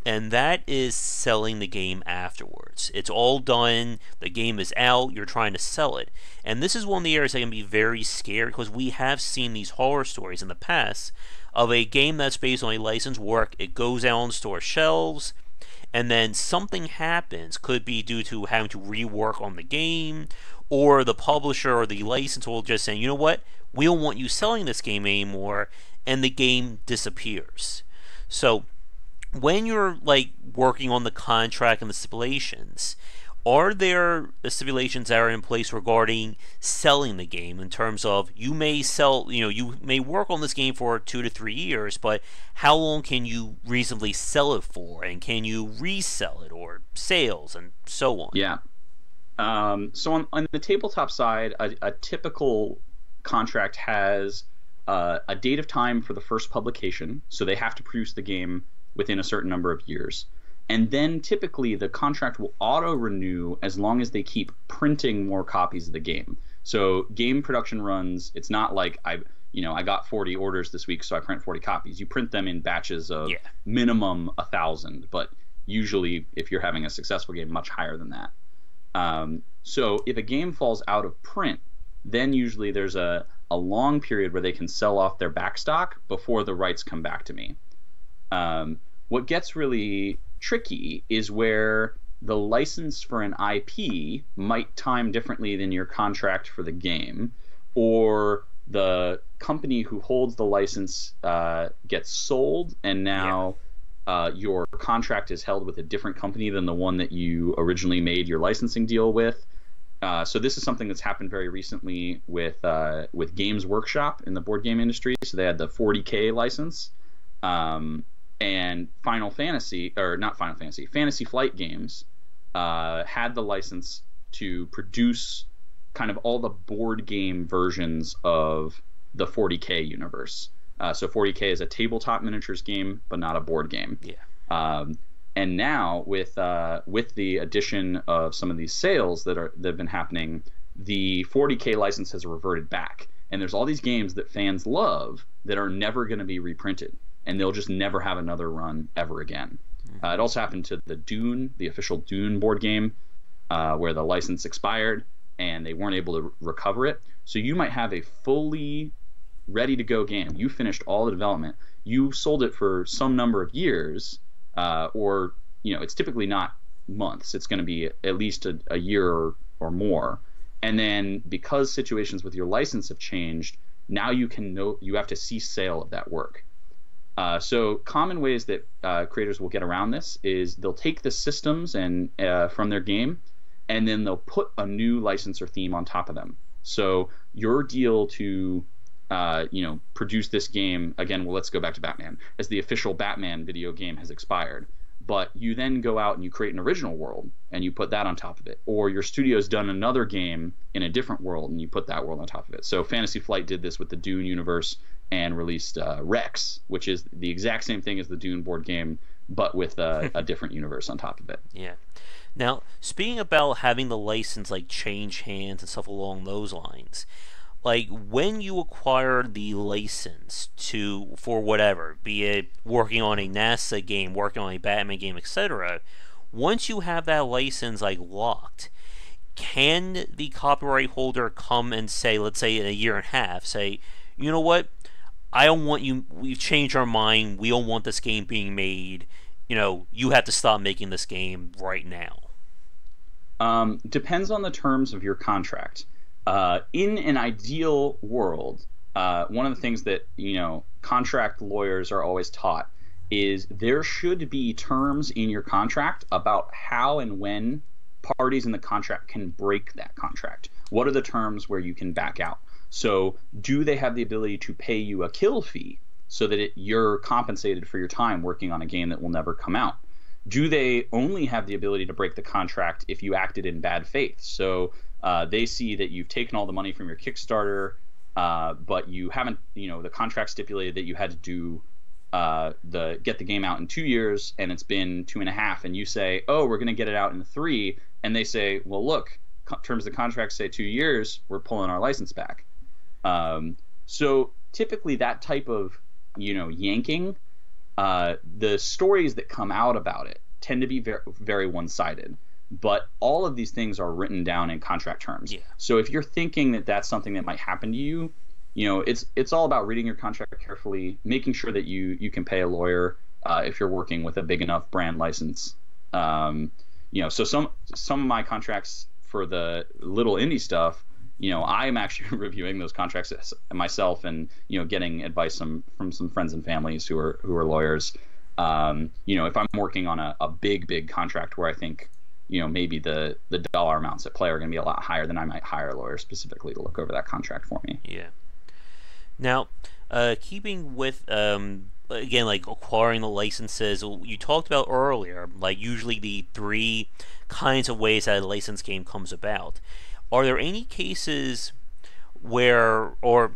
and that is selling the game afterwards. It's all done, the game is out, you're trying to sell it. And this is one of the areas that can be very scary, because we have seen these horror stories in the past of a game that's based on a licensed work, it goes out on store shelves, and then something happens, could be due to having to rework on the game, or the publisher or the licensor will just say, you know what, we don't want you selling this game anymore, and the game disappears. So when you're working on the contract and the stipulations, are there stipulations that are in place regarding selling the game, in terms of you may work on this game for 2 to 3 years, but how long can you reasonably sell it for, and can you resell it, or sales, and so on? Yeah. So on the tabletop side, a typical contract has a date of time for the first publication, so they have to produce the game within a certain number of years. And then typically the contract will auto-renew as long as they keep printing more copies of the game. So game production runs, it's not like I got 40 orders this week, so I print 40 copies. You print them in batches of minimum 1,000, but usually if you're having a successful game, much higher than that. So if a game falls out of print, then usually there's a long period where they can sell off their back stock before the rights come back to me. What gets really tricky is where the license for an IP might time differently than your contract for the game, or the company who holds the license gets sold, and now your contract is held with a different company than the one that you originally made your licensing deal with. So this is something that's happened very recently with Games Workshop in the board game industry. So they had the 40K license, and Fantasy Flight Games had the license to produce kind of all the board game versions of the 40K universe. So 40K is a tabletop miniatures game, but not a board game. Yeah. And now with the addition of some of these sales that have been happening, the 40K license has reverted back, and there's all these games that fans love that are never going to be reprinted, and they'll just never have another run ever again. It also happened to the official Dune board game, where the license expired and they weren't able to recover it. So you might have a fully ready-to-go game. You finished all the development. You sold it for some number of years, or it's typically not months. It's going to be at least a year or more. And then because situations with your license have changed, now you have to cease sale of that work. So common ways that creators will get around this is they'll take the systems and from their game, and then they'll put a new license or theme on top of them. So your deal to produce this game, again, well, let's go back to Batman, as the official Batman video game has expired. But you then go out and you create an original world, and you put that on top of it. Or your studio's done another game in a different world, and you put that world on top of it. So Fantasy Flight did this with the Dune universe and released Rex, which is the exact same thing as the Dune board game, but with a different universe on top of it. Yeah. Now, speaking about having the license change hands and stuff along those lines, when you acquire the license for whatever, be it working on a NASA game, working on a Batman game, etc., once you have that license locked, can the copyright holder come and say, let's say in a year and a half, say, you know what, I don't want you, we've changed our mind, we don't want this game being made, you have to stop making this game right now? Depends on the terms of your contract. In an ideal world, one of the things that contract lawyers are always taught is there should be terms in your contract about how and when parties in the contract can break that contract. What are the terms where you can back out? So do they have the ability to pay you a kill fee so that you're compensated for your time working on a game that will never come out? Do they only have the ability to break the contract if you acted in bad faith? So they see that you've taken all the money from your Kickstarter, but you haven't, the contract stipulated that you had to do get the game out in 2 years, and it's been 2.5, and you say, oh, we're going to get it out in 3, and they say, well, look, terms of the contract say 2 years, we're pulling our license back. So typically that type of, yanking, the stories that come out about it tend to be very, very one-sided. But all of these things are written down in contract terms. Yeah. So if you're thinking that that's something that might happen to you, it's all about reading your contract carefully, making sure that you can pay a lawyer if you're working with a big enough brand license. So some of my contracts for the little indie stuff, I'm actually reviewing those contracts myself and getting advice from some friends and families who are lawyers. If I'm working on a big contract where I think maybe the dollar amounts at play are going to be a lot higher, than I might hire a lawyer specifically to look over that contract for me. Yeah. Now, keeping with again, like acquiring the licenses, you talked about earlier, like usually the 3 kinds of ways that a license game comes about. Are there any cases where, or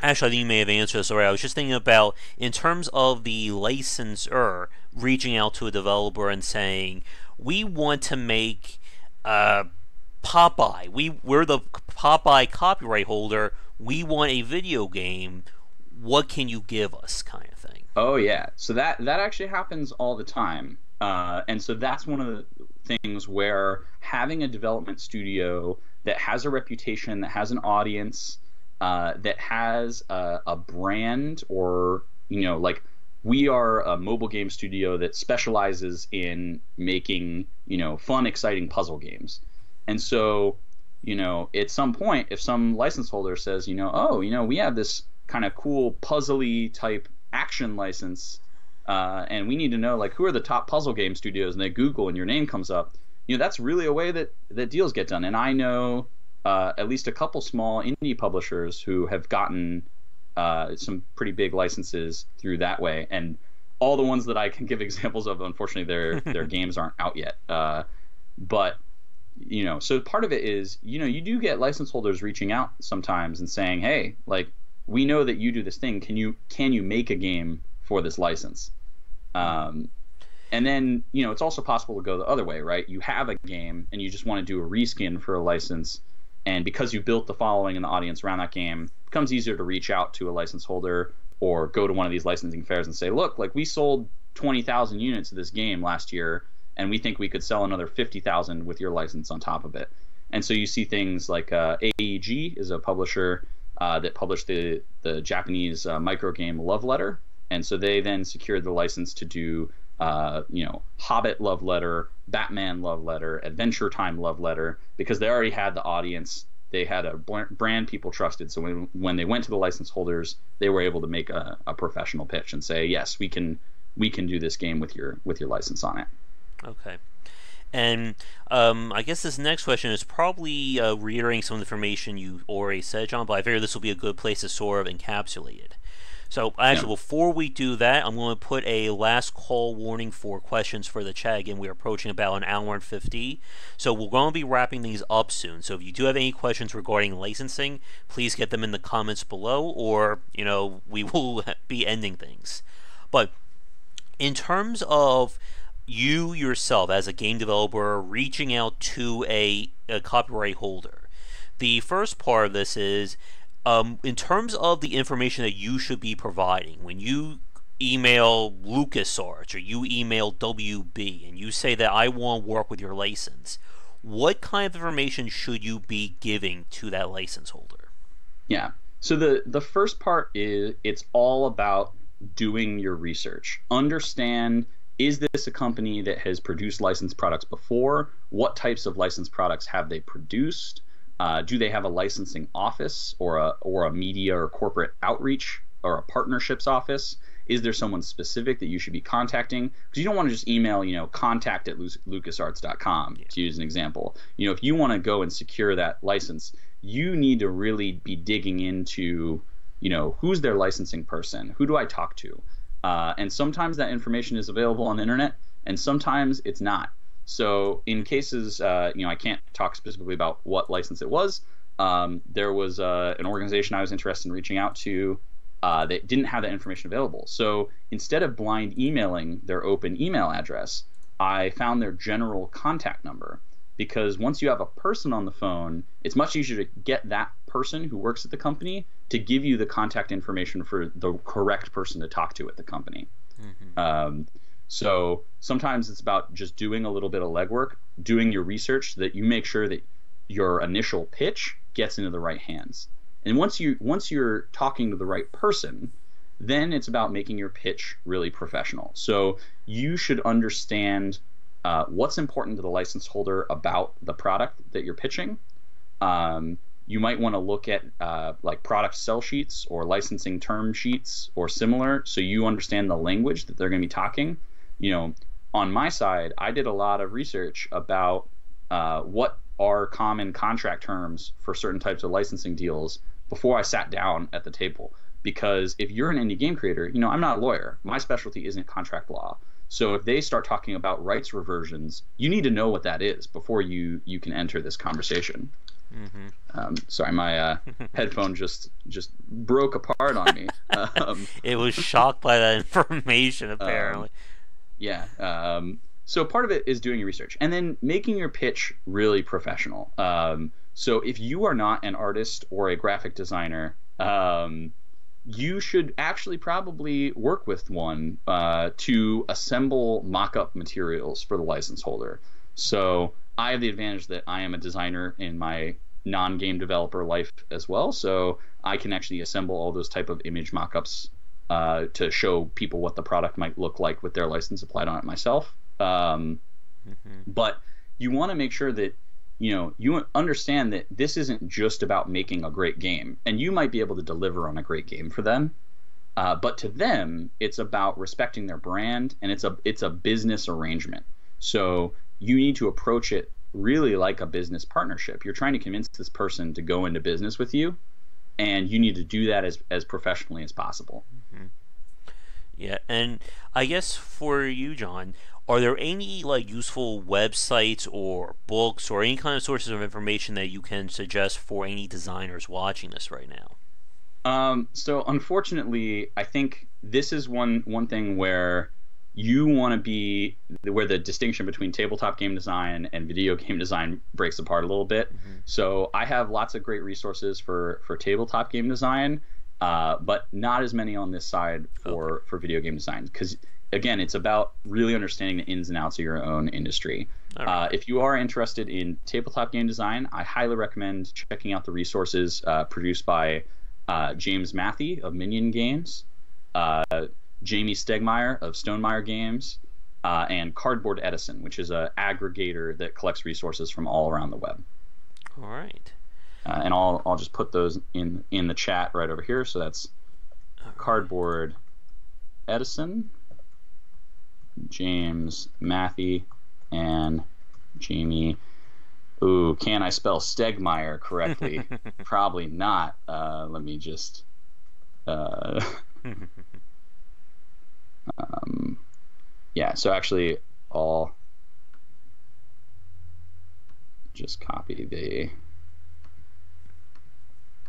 actually I think you may have answered this already, I was just thinking about in terms of the licensor reaching out to a developer and saying, we want to make Popeye. We're the Popeye copyright holder. We want a video game. What can you give us, kind of thing? Oh yeah, so that actually happens all the time, and so that's one of the things where having a development studio that has a reputation, that has an audience, that has a brand, or like we are a mobile game studio that specializes in making fun, exciting puzzle games, and so at some point, if some license holder says, we have this kind of cool puzzly type action license, and we need to know, like, who are the top puzzle game studios, and they Google and your name comes up, that's really a way that deals get done. And I know at least a couple small indie publishers who have gotten some pretty big licenses through that way, and all the ones that I can give examples of, unfortunately, their games aren't out yet. But so part of it is, you do get license holders reaching out sometimes and saying, hey, like, we know that you do this thing. Can you make a game for this license? And then, it's also possible to go the other way, right? You have a game and you just want to do a reskin for a license, and because you built the following and the audience around that game, it becomes easier to reach out to a license holder or go to one of these licensing fairs and say, look, like, we sold 20,000 units of this game last year, and we think we could sell another 50,000 with your license on top of it. And so you see things like AEG is a publisher that published the Japanese micro game Love Letter, and so they then secured the license to do Hobbit Love Letter, Batman Love Letter, Adventure Time Love Letter, because they already had the audience, they had a brand people trusted. So when they went to the license holders, they were able to make a professional pitch and say, yes, we can do this game with your license on it. Okay. And I guess this next question is probably reiterating some of the information you already said, John, but I figure this will be a good place to sort of encapsulate it. So actually, before we do that, I'm going to put a last call warning for questions for the chat. Again, we're approaching about an hour and 50, so we're going to be wrapping things up soon. So if you do have any questions regarding licensing, please get them in the comments below, or we will be ending things. But in terms of you yourself as a game developer reaching out to a copyright holder, the first part of this is in terms of the information that you should be providing. When you email LucasArts or you email WB and you say that I want to work with your license, what kind of information should you be giving to that license holder? Yeah. So the first part is it's all about doing your research. Understand, is this a company that has produced licensed products before? What types of licensed products have they produced? Do they have a licensing office or a media or corporate outreach or a partnerships office? Is there someone specific that you should be contacting? Because you don't want to just email, contact at lucasarts.com, to use an example. If you want to go and secure that license, you need to really be digging into, who's their licensing person? Who do I talk to? And sometimes that information is available on the internet, and sometimes it's not. So in cases, I can't talk specifically about what license it was. There was an organization I was interested in reaching out to that didn't have that information available. So instead of blind emailing their open email address, I found their general contact number, because once you have a person on the phone, it's much easier to get that person who works at the company to give you the contact information for the correct person to talk to at the company. Mm-hmm. So sometimes it's about just doing a little bit of legwork, doing your research so that you make sure that your initial pitch gets into the right hands. And once you're talking to the right person, then it's about making your pitch really professional. So you should understand what's important to the license holder about the product that you're pitching. You might want to look at like product sell sheets or licensing term sheets or similar, so you understand the language that they're going to be talking. On my side, I did a lot of research about what are common contract terms for certain types of licensing deals before I sat down at the table. Because if you're an indie game creator, I'm not a lawyer. My specialty isn't contract law. So if they start talking about rights reversions, you need to know what that is before you can enter this conversation. Mm-hmm. Sorry, my headphone just broke apart on me. It was shocked by that information, apparently. So part of it is doing your research and then making your pitch really professional. So if you are not an artist or a graphic designer, you should actually probably work with one to assemble mock-up materials for the license holder. So I have the advantage that I am a designer in my non-game developer life as well, so I can actually assemble all those type of image mock-ups to show people what the product might look like with their license applied on it myself. But you want to make sure that you understand that this isn't just about making a great game, and you might be able to deliver on a great game for them, but to them it's about respecting their brand, and it's a business arrangement. So you need to approach it really like a business partnership. You're trying to convince this person to go into business with you, and you need to do that as professionally as possible. Mm-hmm. Yeah, and I guess for you, John, are there any useful websites or books or any kind of sources of information that you can suggest for any designers watching this right now? So unfortunately, I think this is one thing where you want to be where the distinction between tabletop game design and video game design breaks apart a little bit. Mm-hmm. So I have lots of great resources for tabletop game design, but not as many on this side for video game design, because again, it's about really understanding the ins and outs of your own industry. Right. If you are interested in tabletop game design, I highly recommend checking out the resources produced by James Matthey of Minion Games, Jamie Stegmeyer of Stonemaier Games, and Cardboard Edison, which is an aggregator that collects resources from all around the web. All right. And I'll just put those in the chat right over here. So that's Cardboard Edison, James Matthey, and Jamie. Ooh, can I spell Stegmeyer correctly? Probably not. Let me just. Yeah, so actually, I'll just copy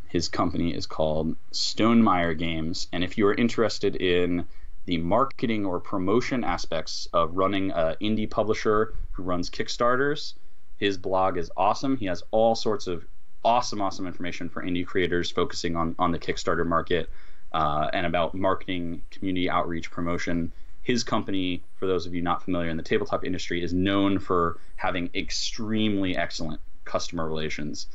his company is called Stonemaier Games, and if you are interested in the marketing or promotion aspects of running an indie publisher who runs Kickstarters, his blog is awesome. He has all sorts of awesome information for indie creators focusing on the Kickstarter market and about marketing, community outreach, promotion. his company, for those of you not familiar in the tabletop industry, is known for having extremely excellent customer relations.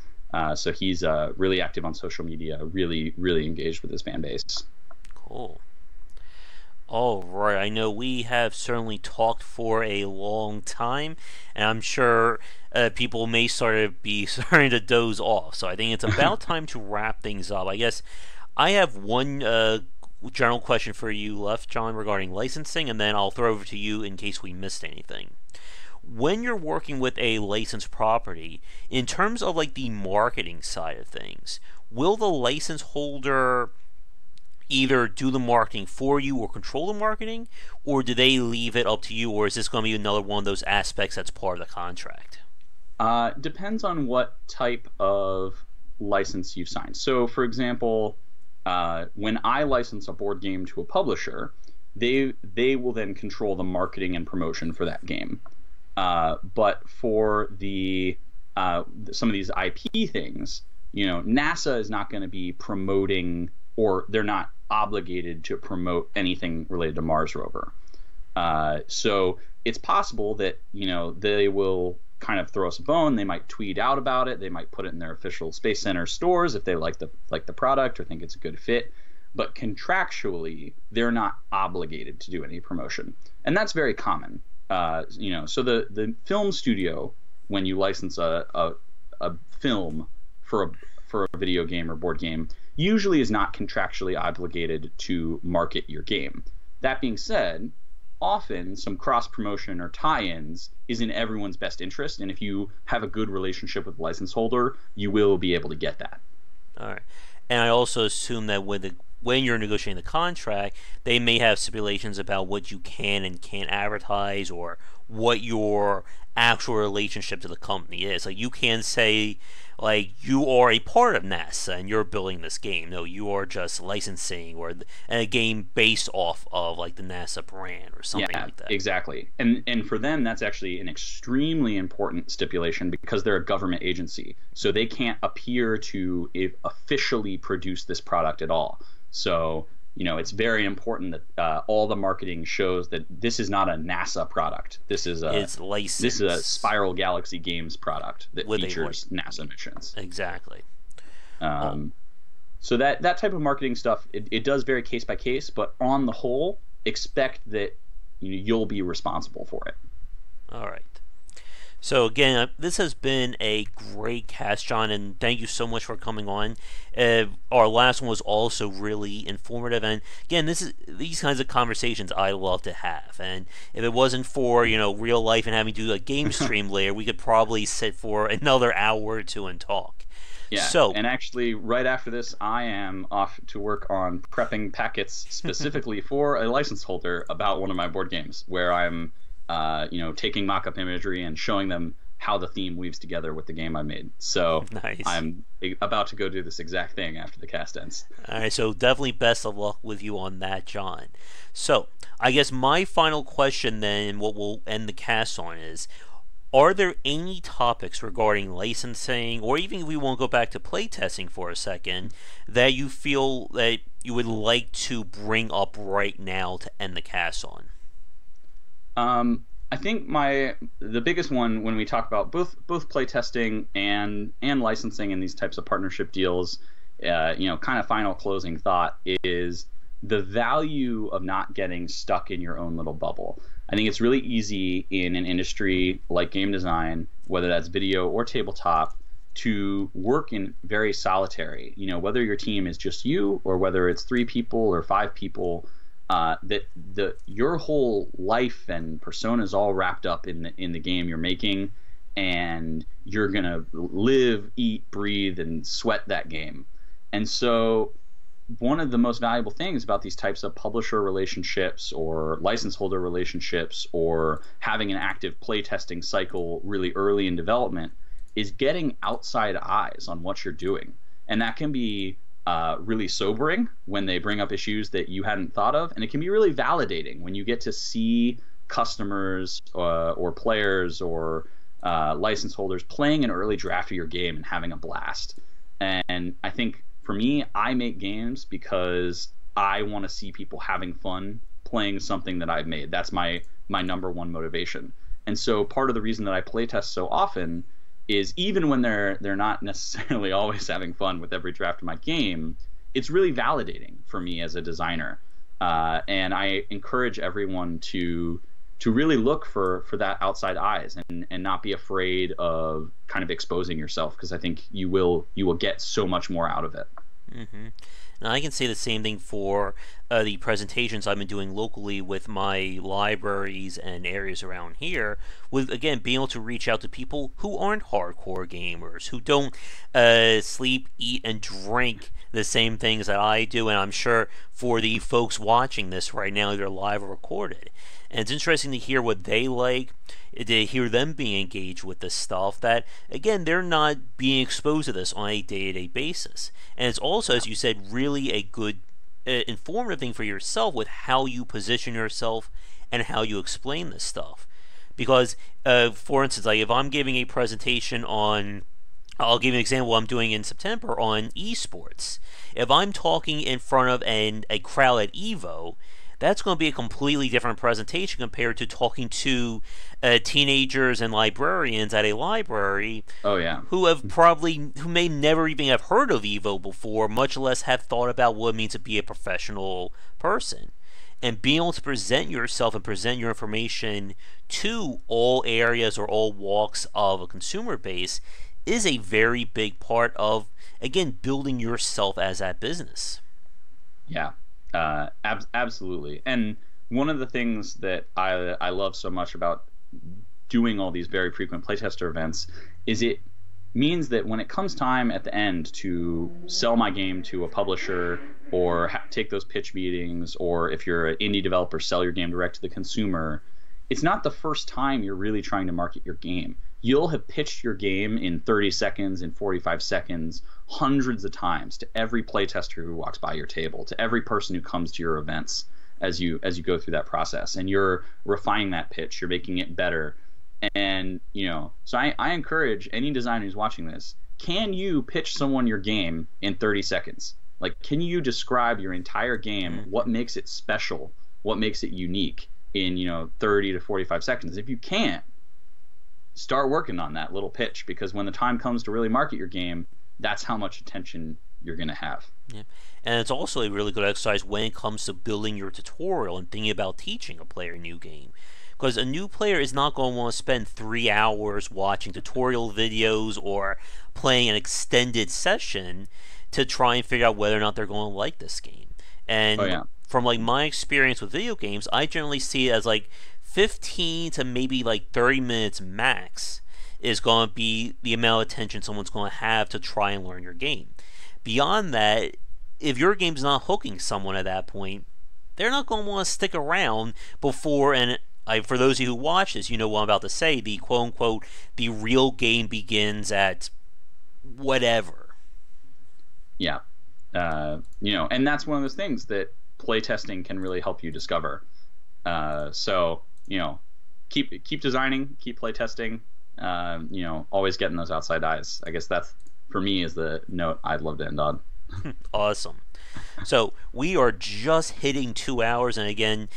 So he's really active on social media, really, really engaged with his fan base. Cool. All right. I know we have certainly talked for a long time, and I'm sure people may be starting to doze off. So I think it's about time to wrap things up. I guess I have one general question for you left, John, regarding licensing, and then I'll throw over to you in case we missed anything. When you're working with a licensed property, in terms of like the marketing side of things, will the license holder either do the marketing for you or control the marketing, or do they leave it up to you, or is this going to be another one of those aspects that's part of the contract? Depends on what type of license you've signed. So, for example, when I license a board game to a publisher, they will then control the marketing and promotion for that game. But for the some of these IP things, NASA is not going to be promoting, or they're not obligated to promote anything related to Mars rover. So it's possible that they will kind of throw us a bone. They might tweet out about it. They might put it in their official Space Center stores if they like the product or think it's a good fit. But contractually, they're not obligated to do any promotion, and that's very common. So the film studio, when you license a film for a video game or board game, usually is not contractually obligated to market your game. That being said, often some cross-promotion or tie-ins is in everyone's best interest, and if you have a good relationship with the license holder, you will be able to get that. All right. And I also assume that when you're negotiating the contract, they may have stipulations about what you can and can't advertise, or what your actual relationship to the company is. Like, you can say, like, you are a part of NASA and you're building this game. No, you are just licensing or a game based off of like the NASA brand or something like that. Exactly. And for them, that's actually an extremely important stipulation because they're a government agency. So they can't appear to officially produce this product at all. So, it's very important that all the marketing shows that this is not a NASA product. This is it's licensed. This is a Spiral Galaxy Games product that features NASA missions. Exactly. So that type of marketing stuff, it does vary case by case, but on the whole, expect that you'll be responsible for it. All right. So again, this has been a great cast, John, and thank you so much for coming on. Our last one was also really informative, and again, these kinds of conversations I love to have. And if it wasn't for real life and having to do a game stream later, we could probably sit for another hour or two and talk. Yeah. And actually, right after this, I am off to work on prepping packets specifically for a license holder about one of my board games, where I'm taking mock-up imagery and showing them how the theme weaves together with the game I made. So nice. I'm about to go do this exact thing after the cast ends. All right, so definitely best of luck with you on that, John. So I guess my final question then, and what we'll end the cast on, is, are there any topics regarding licensing, or even if we won't go back to playtesting for a second, that you feel that you would like to bring up right now to end the cast on? I think the biggest one when we talk about both playtesting and licensing and these types of partnership deals, kind of final closing thought is the value of not getting stuck in your own little bubble. I think it's really easy in an industry like game design, whether that's video or tabletop, to work in very solitary. Whether your team is just you or whether it's 3 people or 5 people. That your whole life and persona is all wrapped up in the game you're making, and you're gonna live, eat, breathe, and sweat that game. And so, one of the most valuable things about these types of publisher relationships or license holder relationships, or having an active playtesting cycle really early in development, is getting outside eyes on what you're doing, and that can be really sobering when they bring up issues that you hadn't thought of, and it can be really validating when you get to see customers or players or license holders playing an early draft of your game and having a blast. And I think for me, I make games because I want to see people having fun playing something that I've made. That's my number one motivation. And so part of the reason that I playtest so often is even when they're not necessarily always having fun with every draft of my game, it's really validating for me as a designer. And I encourage everyone to really look for that outside eyes and not be afraid of kind of exposing yourself, because I think you will get so much more out of it. Mm-hmm. Now, I can say the same thing for the presentations I've been doing locally with my libraries and areas around here, with, again, being able to reach out to people who aren't hardcore gamers, who don't sleep, eat, and drink the same things that I do, and I'm sure for the folks watching this right now, they're live or recorded. And it's interesting to hear what they like, to hear them being engaged with this stuff, that, again, they're not being exposed to this on a day-to-day basis. And it's also, as you said, really a good informative thing for yourself with how you position yourself and how you explain this stuff. Because, for instance, like if I'm giving a presentation on, I'll give you an example I'm doing in September on esports. If I'm talking in front of a crowd at EVO, that's going to be a completely different presentation compared to talking to teenagers and librarians at a library. Oh yeah. Who may never even have heard of EVO before, much less have thought about what it means to be a professional person. And being able to present yourself and present your information to all areas or all walks of a consumer base is a very big part of, again, building yourself as that business. Yeah. Absolutely. And one of the things that I love so much about doing all these very frequent playtester events is it means that when it comes time at the end to sell my game to a publisher or take those pitch meetings, or if you're an indie developer, sell your game direct to the consumer, it's not the first time you're really trying to market your game. You'll have pitched your game in 30 seconds, in 45 seconds, hundreds of times to every playtester who walks by your table, to every person who comes to your events as you go through that process. And you're refining that pitch, you're making it better. And, so I encourage any designer who's watching this, can you pitch someone your game in 30 seconds? Like, can you describe your entire game, what makes it special, what makes it unique in, 30 to 45 seconds? If you can't, start working on that little pitch, because when the time comes to really market your game, that's how much attention you're going to have. Yeah. And it's also a really good exercise when it comes to building your tutorial and thinking about teaching a player a new game. Because a new player is not going to want to spend 3 hours watching tutorial videos or playing an extended session to try and figure out whether or not they're going to like this game. And from like my experience with video games, I generally see it as like 15 to maybe like 30 minutes max is going to be the amount of attention someone's going to have to try and learn your game. Beyond that, if your game's not hooking someone at that point, they're not going to want to stick around before, and for those of you who watch this, you know what I'm about to say, the quote-unquote, the real game begins at whatever. Yeah. And that's one of those things that playtesting can really help you discover. So, keep designing, keep playtesting, always getting those outside eyes. I guess that's, for me, is the note I'd love to end on. Awesome. So we are just hitting 2 hours, and again,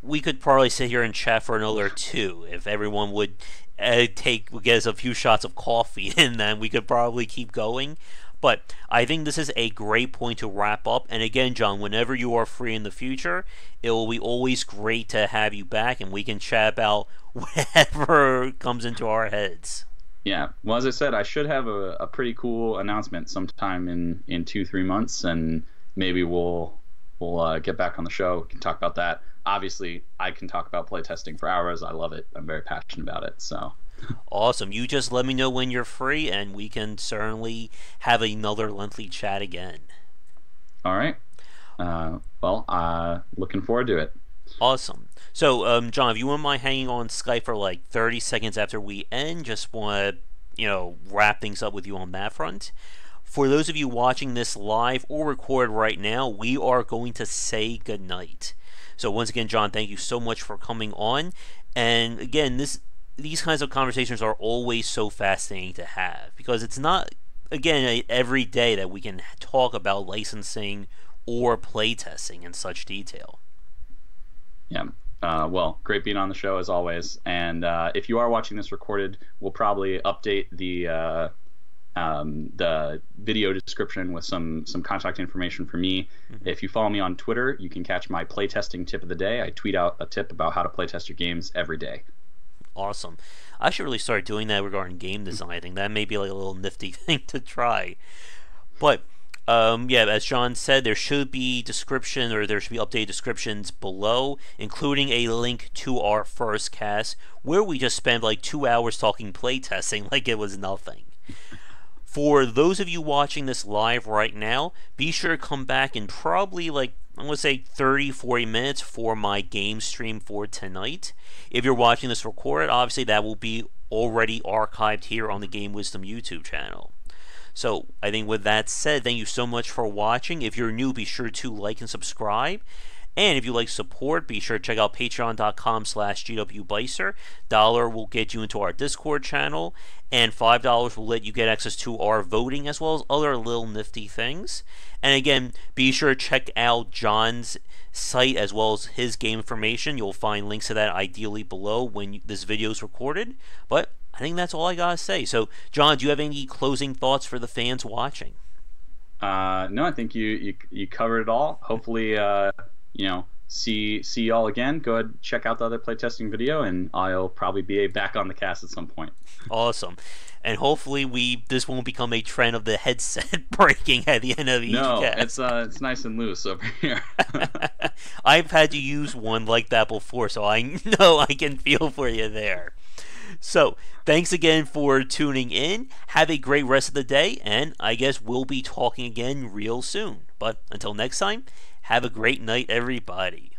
we could probably sit here and chat for another 2 if everyone would get us a few shots of coffee, and then we could probably keep going. But I think this is a great point to wrap up. And again, John, whenever you are free in the future, it will be always great to have you back, and we can chat about whatever comes into our heads. Yeah. Well, as I said, I should have a pretty cool announcement sometime in 2-3 months, and maybe we'll get back on the show. We can talk about that. Obviously, I can talk about playtesting for hours. I love it. I'm very passionate about it. So. Awesome. You just let me know when you're free, and we can certainly have another lengthy chat again. All right. Looking forward to it. Awesome. So, John, if you wouldn't mind hanging on Skype for like 30 seconds after we end, just want to, wrap things up with you on that front. For those of you watching this live or recorded right now, we are going to say goodnight. So once again, John, thank you so much for coming on. And again, these kinds of conversations are always so fascinating to have, because it's not, again, every day that we can talk about licensing or playtesting in such detail. Yeah. Well, great being on the show as always. And if you are watching this recorded, we'll probably update the video description with some contact information for me. Mm-hmm. If you follow me on Twitter, you can catch my playtesting tip of the day. I tweet out a tip about how to playtest your games every day. Awesome. I should really start doing that regarding game design. I think that may be like a little nifty thing to try. But yeah, as John said, there should be description, or there should be updated descriptions below, including a link to our first cast where we just spent like 2 hours talking playtesting like it was nothing. For those of you watching this live right now, be sure to come back in probably like, I'm going to say 30-40 minutes for my game stream for tonight. If you're watching this recorded, obviously that will be already archived here on the Game Wisdom YouTube channel. So I think with that said, thank you so much for watching. If you're new, be sure to like and subscribe. And if you like support, be sure to check out patreon.com/GWBycer. $1 will get you into our Discord channel, and $5 will let you get access to our voting as well as other little nifty things. And again, be sure to check out John's site as well as his game information. You'll find links to that ideally below when this video is recorded. But I think that's all I gotta say. So, John, do you have any closing thoughts for the fans watching? No, I think you covered it all. Hopefully, see y'all again. Go ahead, check out the other playtesting video, and I'll probably be back on the cast at some point. Awesome. And hopefully this won't become a trend of the headset breaking at the end of each cast. No, it's nice and loose over here. I've had to use one like that before, so I know I can feel for you there. So, thanks again for tuning in. Have a great rest of the day, and I guess we'll be talking again real soon. But until next time, have a great night, everybody.